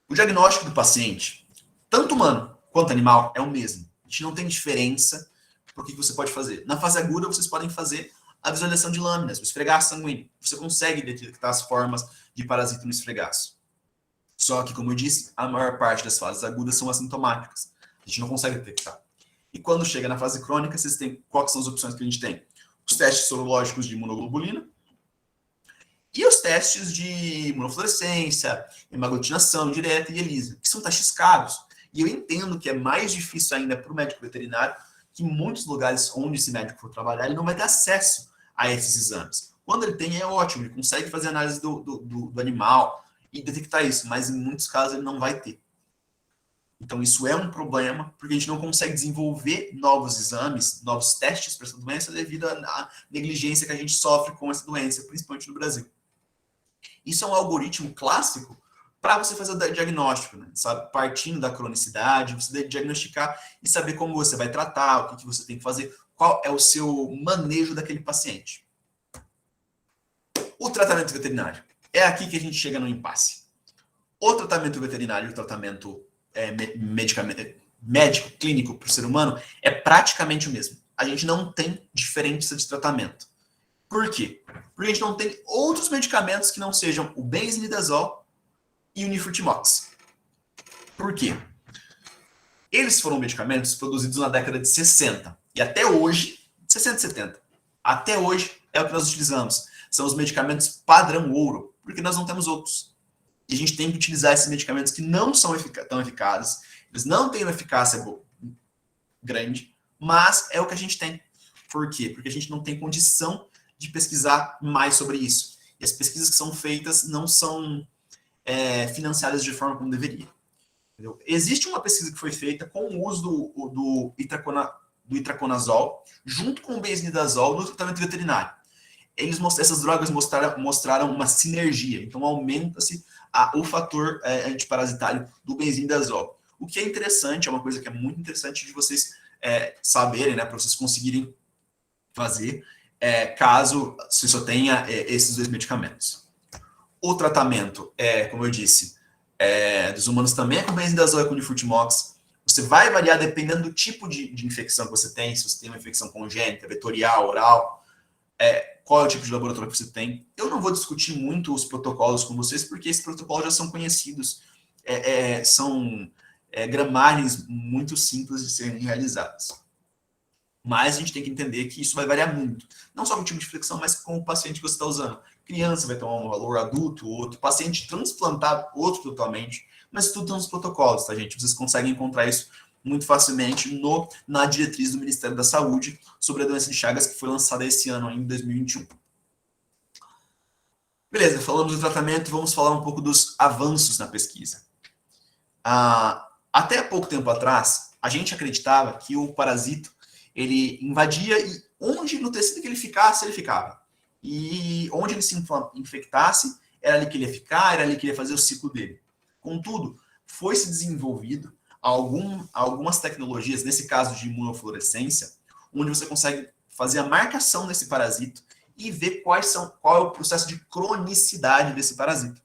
O diagnóstico do paciente, tanto humano quanto animal, é o mesmo. A gente não tem diferença por que você pode fazer. Na fase aguda, vocês podem fazer a visualização de lâminas, o esfregaço sanguíneo. Você consegue detectar as formas de parasita no esfregaço. Só que, como eu disse, a maior parte das fases agudas são assintomáticas. A gente não consegue detectar. E quando chega na fase crônica, vocês têm quais são as opções que a gente tem? Os testes sorológicos de imunoglobulina e os testes de imunofluorescência, hemaglutinação direta e ELISA, que são testes caros. E eu entendo que é mais difícil ainda para o médico veterinário, que em muitos lugares onde esse médico for trabalhar, ele não vai ter acesso a esses exames. Quando ele tem, é ótimo, ele consegue fazer análise do animal e detectar isso, mas em muitos casos ele não vai ter. Então, isso é um problema, porque a gente não consegue desenvolver novos exames, novos testes para essa doença devido à negligência que a gente sofre com essa doença, principalmente no Brasil. Isso é um algoritmo clássico para você fazer o diagnóstico, né? Sabe? Partindo da cronicidade, você diagnosticar e saber como você vai tratar, o que você tem que fazer, qual é o seu manejo daquele paciente. O tratamento veterinário. É aqui que a gente chega no impasse. O tratamento veterinário, o tratamento médico, clínico para o ser humano, é praticamente o mesmo. A gente não tem diferença de tratamento. Por quê? Porque a gente não tem outros medicamentos que não sejam o benzimidazol e o nifurtimox. Por quê? Eles foram medicamentos produzidos na década de 60. E até hoje, 60 e 70, até hoje é o que nós utilizamos. São os medicamentos padrão ouro, porque nós não temos outros. E a gente tem que utilizar esses medicamentos que não são tão eficazes, eles não têm uma eficácia grande, mas é o que a gente tem. Por quê? Porque a gente não tem condição de pesquisar mais sobre isso. E as pesquisas que são feitas não são financiadas de forma como deveria. Entendeu? Existe uma pesquisa que foi feita com o uso do itraconazol junto com o benznidazol no tratamento veterinário. Essas drogas mostraram uma sinergia, então aumenta-se o fator antiparasitário do benzimidazol. O que é interessante, é uma coisa que é muito interessante de vocês saberem, né, para vocês conseguirem fazer, caso você só tenha esses dois medicamentos. O tratamento, como eu disse, dos humanos também é com benzimidazol e com nifurtimox. Você vai variar dependendo do tipo de infecção que você tem, se você tem uma infecção congênita, vetorial, oral, qual é o tipo de laboratório que você tem. Eu não vou discutir muito os protocolos com vocês, porque esses protocolos já são conhecidos, são gramagens muito simples de serem realizadas. Mas a gente tem que entender que isso vai variar muito. Não só com o tipo de infecção, mas com o paciente que você está usando. Criança vai tomar um valor, adulto, outro. Paciente transplantado, outro totalmente. Mas tudo nos protocolos, tá, gente? Vocês conseguem encontrar isso muito facilmente na diretriz do Ministério da Saúde sobre a doença de Chagas, que foi lançada esse ano, em 2021. Beleza, falamos do tratamento, vamos falar um pouco dos avanços na pesquisa. Até pouco tempo atrás, a gente acreditava que o parasito ele invadia e onde no tecido que ele ficasse, ele ficava. E onde ele se infectasse, era ali que ele ia ficar, era ali que ele ia fazer o ciclo dele. Contudo, foi se desenvolvido algumas tecnologias, nesse caso de imunofluorescência, onde você consegue fazer a marcação desse parasito e ver qual é o processo de cronicidade desse parasito,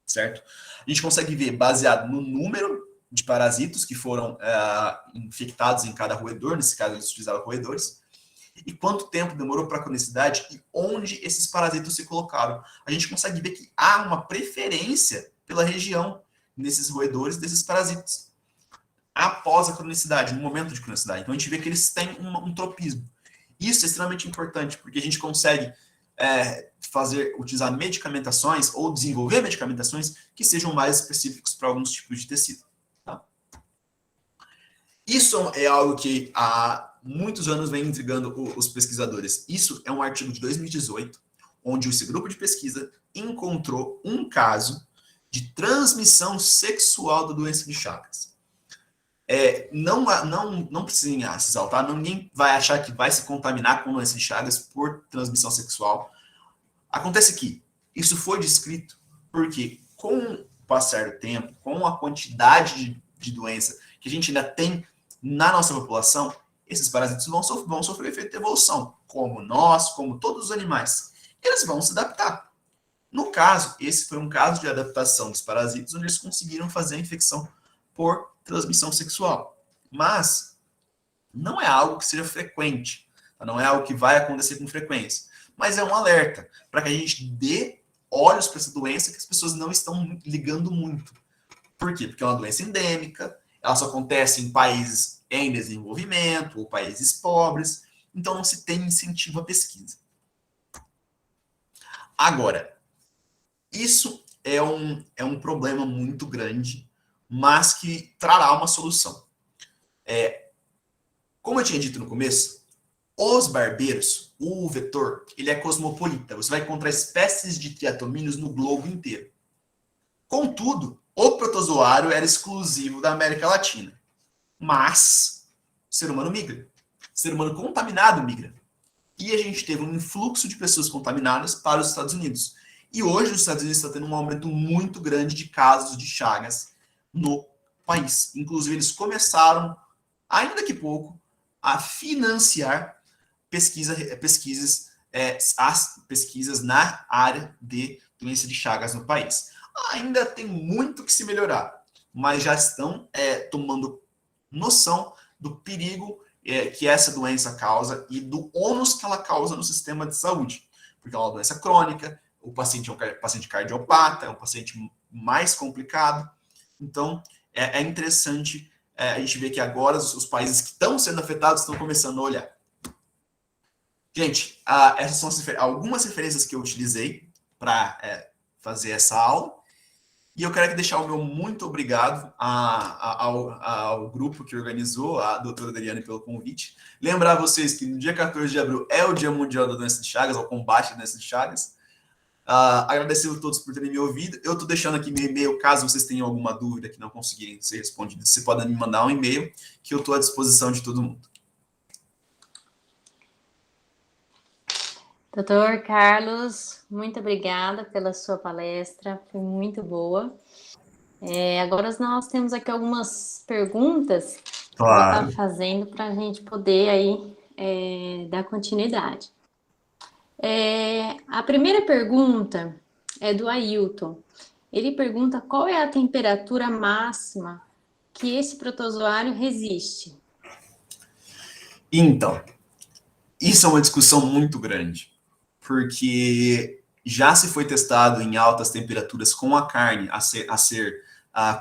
certo? A gente consegue ver baseado no número de parasitos que foram infectados em cada roedor, nesse caso eles utilizavam roedores, e quanto tempo demorou para a cronicidade e onde esses parasitos se colocaram. A gente consegue ver que há uma preferência pela região nesses roedores desses parasitos após a cronicidade, no momento de cronicidade. Então a gente vê que eles têm um tropismo. Isso é extremamente importante, porque a gente consegue utilizar medicamentações ou desenvolver medicamentações que sejam mais específicos para alguns tipos de tecido. Tá? Isso é algo que há muitos anos vem intrigando os pesquisadores. Isso é um artigo de 2018, onde esse grupo de pesquisa encontrou um caso de transmissão sexual da doença de Chagas. Não precisem se exaltar, ninguém vai achar que vai se contaminar com doença de Chagas por transmissão sexual. Acontece que isso foi descrito porque, com o passar do tempo, com a quantidade de doença que a gente ainda tem na nossa população, esses parasitos vão sofrer efeito de evolução, como nós, como todos os animais. Eles vão se adaptar. No caso, esse foi um caso de adaptação dos parasitos, onde eles conseguiram fazer a infecção por transmissão sexual. Mas não é algo que seja frequente, não é algo que vai acontecer com frequência. Mas é um alerta para que a gente dê olhos para essa doença que as pessoas não estão ligando muito. Por quê? Porque é uma doença endêmica, ela só acontece em países em desenvolvimento ou países pobres, então não se tem incentivo à pesquisa. Agora, isso é um problema muito grande, mas que trará uma solução. Como eu tinha dito no começo, os barbeiros, o vetor, ele é cosmopolita. Você vai encontrar espécies de triatomíneos no globo inteiro. Contudo, o protozoário era exclusivo da América Latina. Mas o ser humano migra. O ser humano contaminado migra. E a gente teve um influxo de pessoas contaminadas para os Estados Unidos. E hoje os Estados Unidos estão tendo um aumento muito grande de casos de Chagas no país. Inclusive, eles começaram, ainda que pouco, a financiar pesquisas na área de doença de Chagas no país. Ainda tem muito que se melhorar, mas já estão tomando noção do perigo que essa doença causa e do ônus que ela causa no sistema de saúde. Porque é uma doença crônica, o paciente é um paciente cardiopata, é um paciente mais complicado. Então, é interessante a gente ver que agora os países que estão sendo afetados estão começando a olhar. Gente, essas são algumas referências que eu utilizei para fazer essa aula. E eu quero deixar o meu muito obrigado ao grupo que organizou, a doutora Adriane, pelo convite. Lembrar vocês que no dia 14 de abril é o Dia Mundial da Doença de Chagas, ao combate à doença de Chagas. Agradecer a todos por terem me ouvido. Eu estou deixando aqui meu e-mail, caso vocês tenham alguma dúvida que não conseguirem ser respondida, vocês podem me mandar um e-mail, que eu estou à disposição de todo mundo. Doutor Carlos, muito obrigada pela sua palestra, foi muito boa. Agora nós temos aqui algumas perguntas que eu vou estar fazendo para a gente poder aí dar continuidade. A primeira pergunta é do Ailton. Ele pergunta qual é a temperatura máxima que esse protozoário resiste. Então, isso é uma discussão muito grande, porque já se foi testado em altas temperaturas com a carne a ser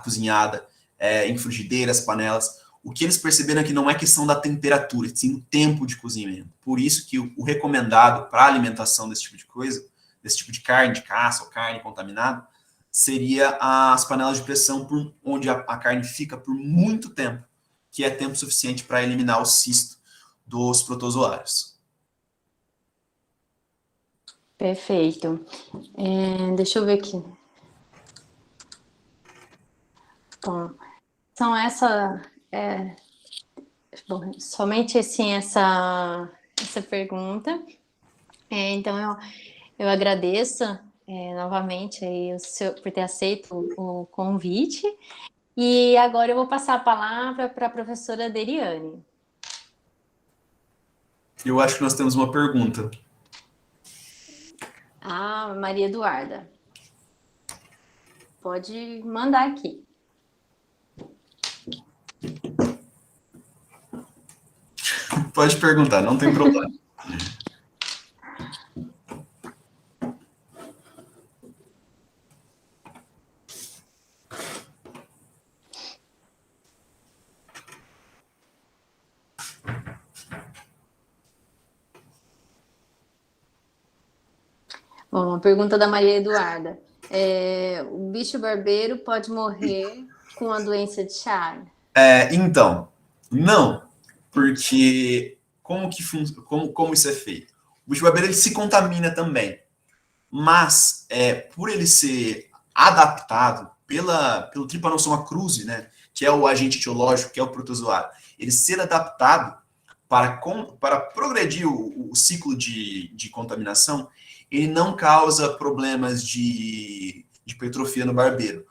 cozinhada em frigideiras, panelas. O que eles perceberam é que não é questão da temperatura, sim o tempo de cozimento. Por isso que o recomendado para a alimentação desse tipo de coisa, desse tipo de carne de caça ou carne contaminada, seria as panelas de pressão onde a carne fica por muito tempo, que é tempo suficiente para eliminar o cisto dos protozoários. Perfeito. Deixa eu ver aqui. Bom, são somente assim essa pergunta. Então eu agradeço novamente aí por ter aceito o convite. E agora eu vou passar a palavra para a professora Deriane. Eu acho que nós temos uma pergunta. Maria Eduarda. Pode mandar aqui. Pode perguntar, não tem problema. Bom, uma pergunta da Maria Eduarda. O bicho barbeiro pode morrer com a doença de Chagas? Então, não, porque como isso é feito? O bicho barbeiro ele se contamina também, mas por ele ser adaptado pelo Trypanosoma cruzi, né, que é o agente etiológico, que é o protozoário, ele ser adaptado para progredir o ciclo de contaminação, ele não causa problemas de hipertrofia no barbeiro.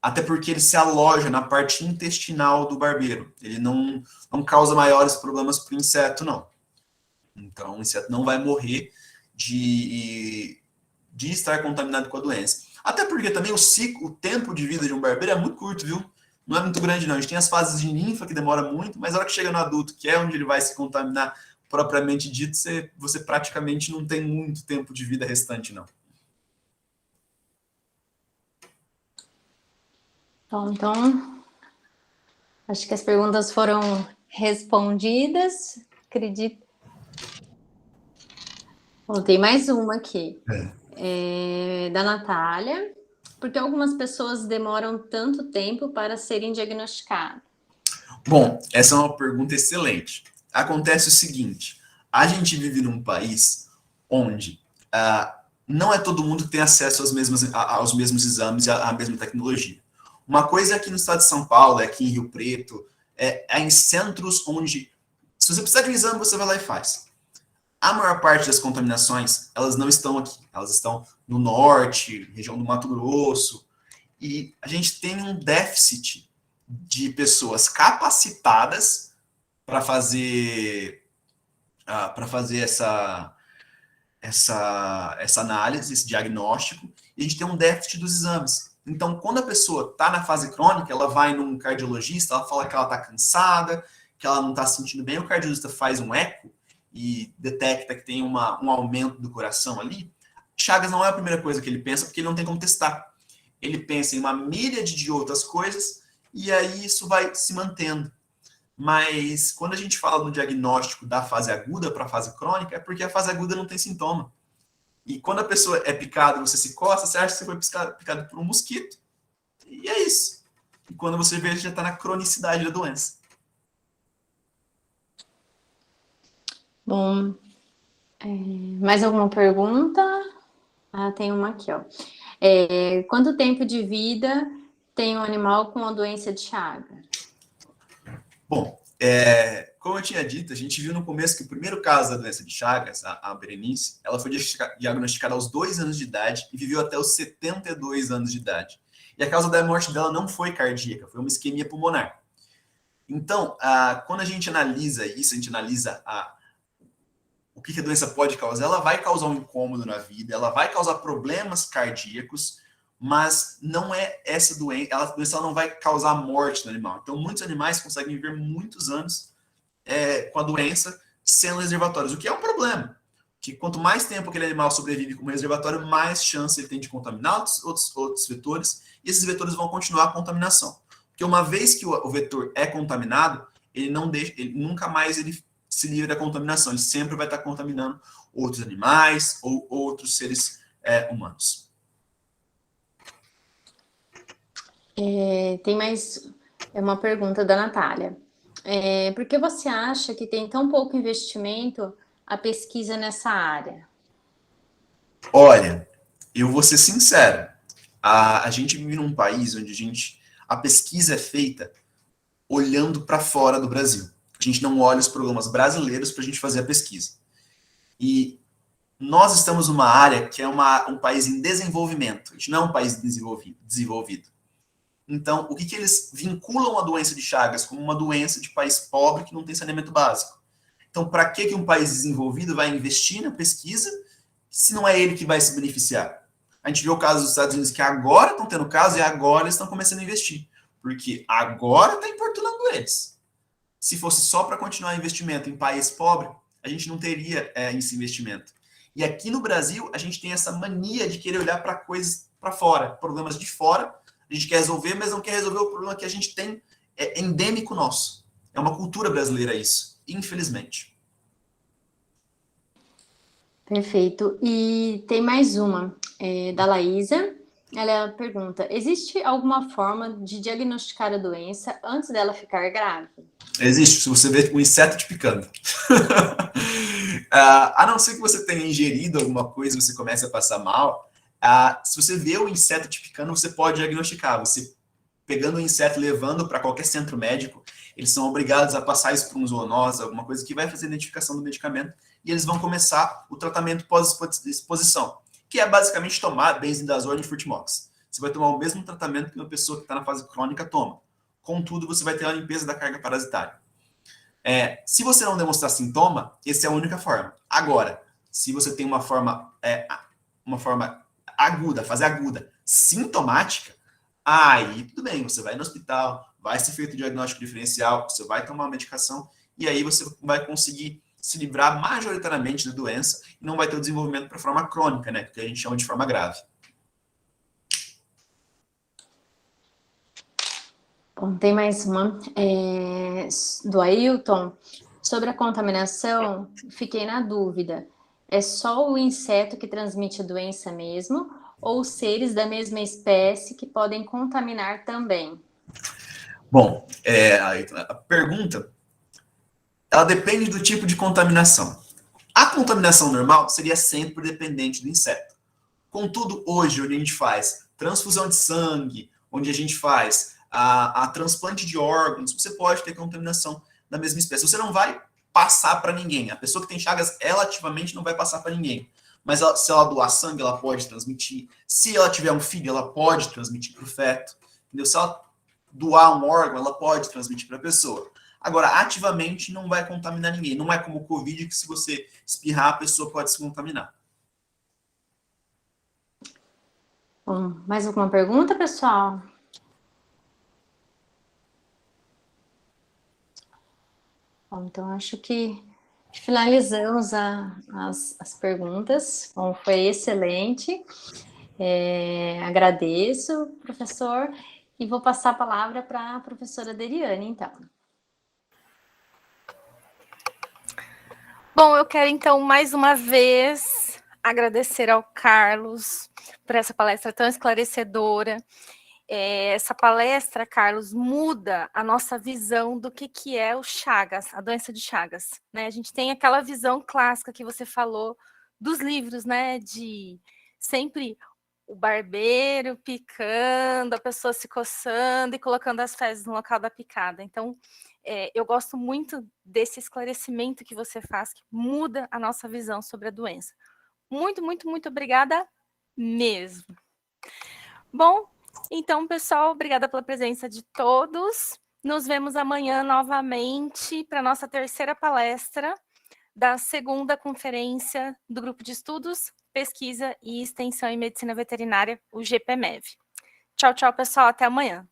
Até porque ele se aloja na parte intestinal do barbeiro. Ele não causa maiores problemas para o inseto, não. Então, o inseto não vai morrer de estar contaminado com a doença. Até porque também o tempo de vida de um barbeiro é muito curto, viu? Não é muito grande, não. A gente tem as fases de ninfa, que demora muito, mas a hora que chega no adulto, que é onde ele vai se contaminar propriamente dito, você praticamente não tem muito tempo de vida restante, não. Bom, então, acho que as perguntas foram respondidas. Acredito. Bom, tem mais uma aqui. Da Natália. Por que algumas pessoas demoram tanto tempo para serem diagnosticadas? Bom, essa é uma pergunta excelente. Acontece o seguinte, a gente vive num país onde não é todo mundo que tem acesso aos mesmos exames e à mesma tecnologia. Uma coisa é aqui no estado de São Paulo, é aqui em Rio Preto, é em centros onde, se você precisar de um exame, você vai lá e faz. A maior parte das contaminações, elas não estão aqui. Elas estão no norte, região do Mato Grosso, e a gente tem um déficit de pessoas capacitadas para fazer essa análise, esse diagnóstico, e a gente tem um déficit dos exames. Então, quando a pessoa está na fase crônica, ela vai num cardiologista, ela fala que ela está cansada, que ela não está se sentindo bem, o cardiologista faz um eco e detecta que tem um aumento do coração ali. Chagas não é a primeira coisa que ele pensa, porque ele não tem como testar. Ele pensa em uma míriade de outras coisas, e aí isso vai se mantendo. Mas quando a gente fala no diagnóstico da fase aguda para a fase crônica, é porque a fase aguda não tem sintoma. E quando a pessoa é picada e você se coça, você acha que você foi picado por um mosquito. E é isso. E quando você vê, já está na cronicidade da doença. Bom, mais alguma pergunta? Tem uma aqui, ó. Quanto tempo de vida tem um animal com a doença de Chagas? Bom, como eu tinha dito, a gente viu no começo que o primeiro caso da doença de Chagas, a Berenice, ela foi diagnosticada aos 2 anos de idade e viveu até os 72 anos de idade. E a causa da morte dela não foi cardíaca, foi uma isquemia pulmonar. Então, quando a gente analisa isso, a gente analisa o que a doença pode causar, ela vai causar um incômodo na vida, ela vai causar problemas cardíacos, mas não é essa doença, a doença não vai causar morte no animal. Então, muitos animais conseguem viver muitos anos com a doença sendo reservatórios, o que é um problema. Que quanto mais tempo aquele animal sobrevive como reservatório, mais chance ele tem de contaminar outros vetores, e esses vetores vão continuar a contaminação. Porque uma vez que o vetor é contaminado, ele nunca mais ele se livra da contaminação, ele sempre vai estar contaminando outros animais ou outros seres humanos. Tem mais uma pergunta da Natália. Por que você acha que tem tão pouco investimento a pesquisa nessa área? Olha, eu vou ser sincero. A gente vive num país onde A pesquisa é feita olhando para fora do Brasil. A gente não olha os programas brasileiros para a gente fazer a pesquisa. E nós estamos numa área que é um país em desenvolvimento. A gente não é um país desenvolvido. Então, o que eles vinculam a doença de Chagas como uma doença de país pobre que não tem saneamento básico? Então, para que um país desenvolvido vai investir na pesquisa se não é ele que vai se beneficiar? A gente vê o caso dos Estados Unidos que agora estão tendo caso e agora eles estão começando a investir. Porque agora está importunando eles. Se fosse só para continuar investimento em país pobre, a gente não teria esse investimento. E aqui no Brasil, a gente tem essa mania de querer olhar para coisas para fora, problemas de fora. A gente quer resolver, mas não quer resolver o problema que a gente tem endêmico nosso. É uma cultura brasileira isso, infelizmente. Perfeito. E tem mais uma, da Laísa. Ela pergunta, existe alguma forma de diagnosticar a doença antes dela ficar grávida? Existe, se você vê um inseto te picando. A não ser que você tenha ingerido alguma coisa e você comece a passar mal, se você vê o inseto te picando, você pode diagnosticar. Você pegando o inseto e levando para qualquer centro médico, eles são obrigados a passar isso para um zoonose, alguma coisa que vai fazer a identificação do medicamento, e eles vão começar o tratamento pós-exposição, que é basicamente tomar benzidazole e furtimox. Você vai tomar o mesmo tratamento que uma pessoa que está na fase crônica toma. Contudo, você vai ter a limpeza da carga parasitária. Se você não demonstrar sintoma, essa é a única forma. Agora, se você tem uma forma aguda, fase aguda, sintomática, aí tudo bem, você vai no hospital, vai ser feito o diagnóstico diferencial, você vai tomar uma medicação, e aí você vai conseguir se livrar majoritariamente da doença e não vai ter o desenvolvimento para forma crônica, né, que a gente chama de forma grave. Bom, tem mais uma do Ailton. Sobre a contaminação, fiquei na dúvida. É só o inseto que transmite a doença mesmo? Ou seres da mesma espécie que podem contaminar também? Bom, a pergunta, ela depende do tipo de contaminação. A contaminação normal seria sempre dependente do inseto. Contudo, hoje, onde a gente faz transfusão de sangue, onde a gente faz a transplante de órgãos, você pode ter contaminação da mesma espécie. Você não vai passar para ninguém. A pessoa que tem Chagas, ela ativamente não vai passar para ninguém. Mas se ela doar sangue, ela pode transmitir. Se ela tiver um filho, ela pode transmitir para o feto. Entendeu? Se ela doar um órgão, ela pode transmitir para a pessoa. Agora, ativamente não vai contaminar ninguém. Não é como o Covid, que se você espirrar, a pessoa pode se contaminar. Bom, mais alguma pergunta, pessoal? Bom, então acho que finalizamos as perguntas. Bom, foi excelente. Agradeço, professor, e vou passar a palavra para a professora Deriane, então. Bom, eu quero, então, mais uma vez, agradecer ao Carlos por essa palestra tão esclarecedora. Essa palestra, Carlos, muda a nossa visão do que é o Chagas, a doença de Chagas, né? A gente tem aquela visão clássica que você falou dos livros, né? De sempre o barbeiro picando, a pessoa se coçando e colocando as fezes no local da picada. Então, eu gosto muito desse esclarecimento que você faz, que muda a nossa visão sobre a doença. Muito, muito, muito obrigada mesmo. Bom, então, pessoal, obrigada pela presença de todos. Nos vemos amanhã novamente para a nossa terceira palestra da segunda conferência do Grupo de Estudos, Pesquisa e Extensão em Medicina Veterinária, o GPMEV. Tchau, tchau, pessoal. Até amanhã.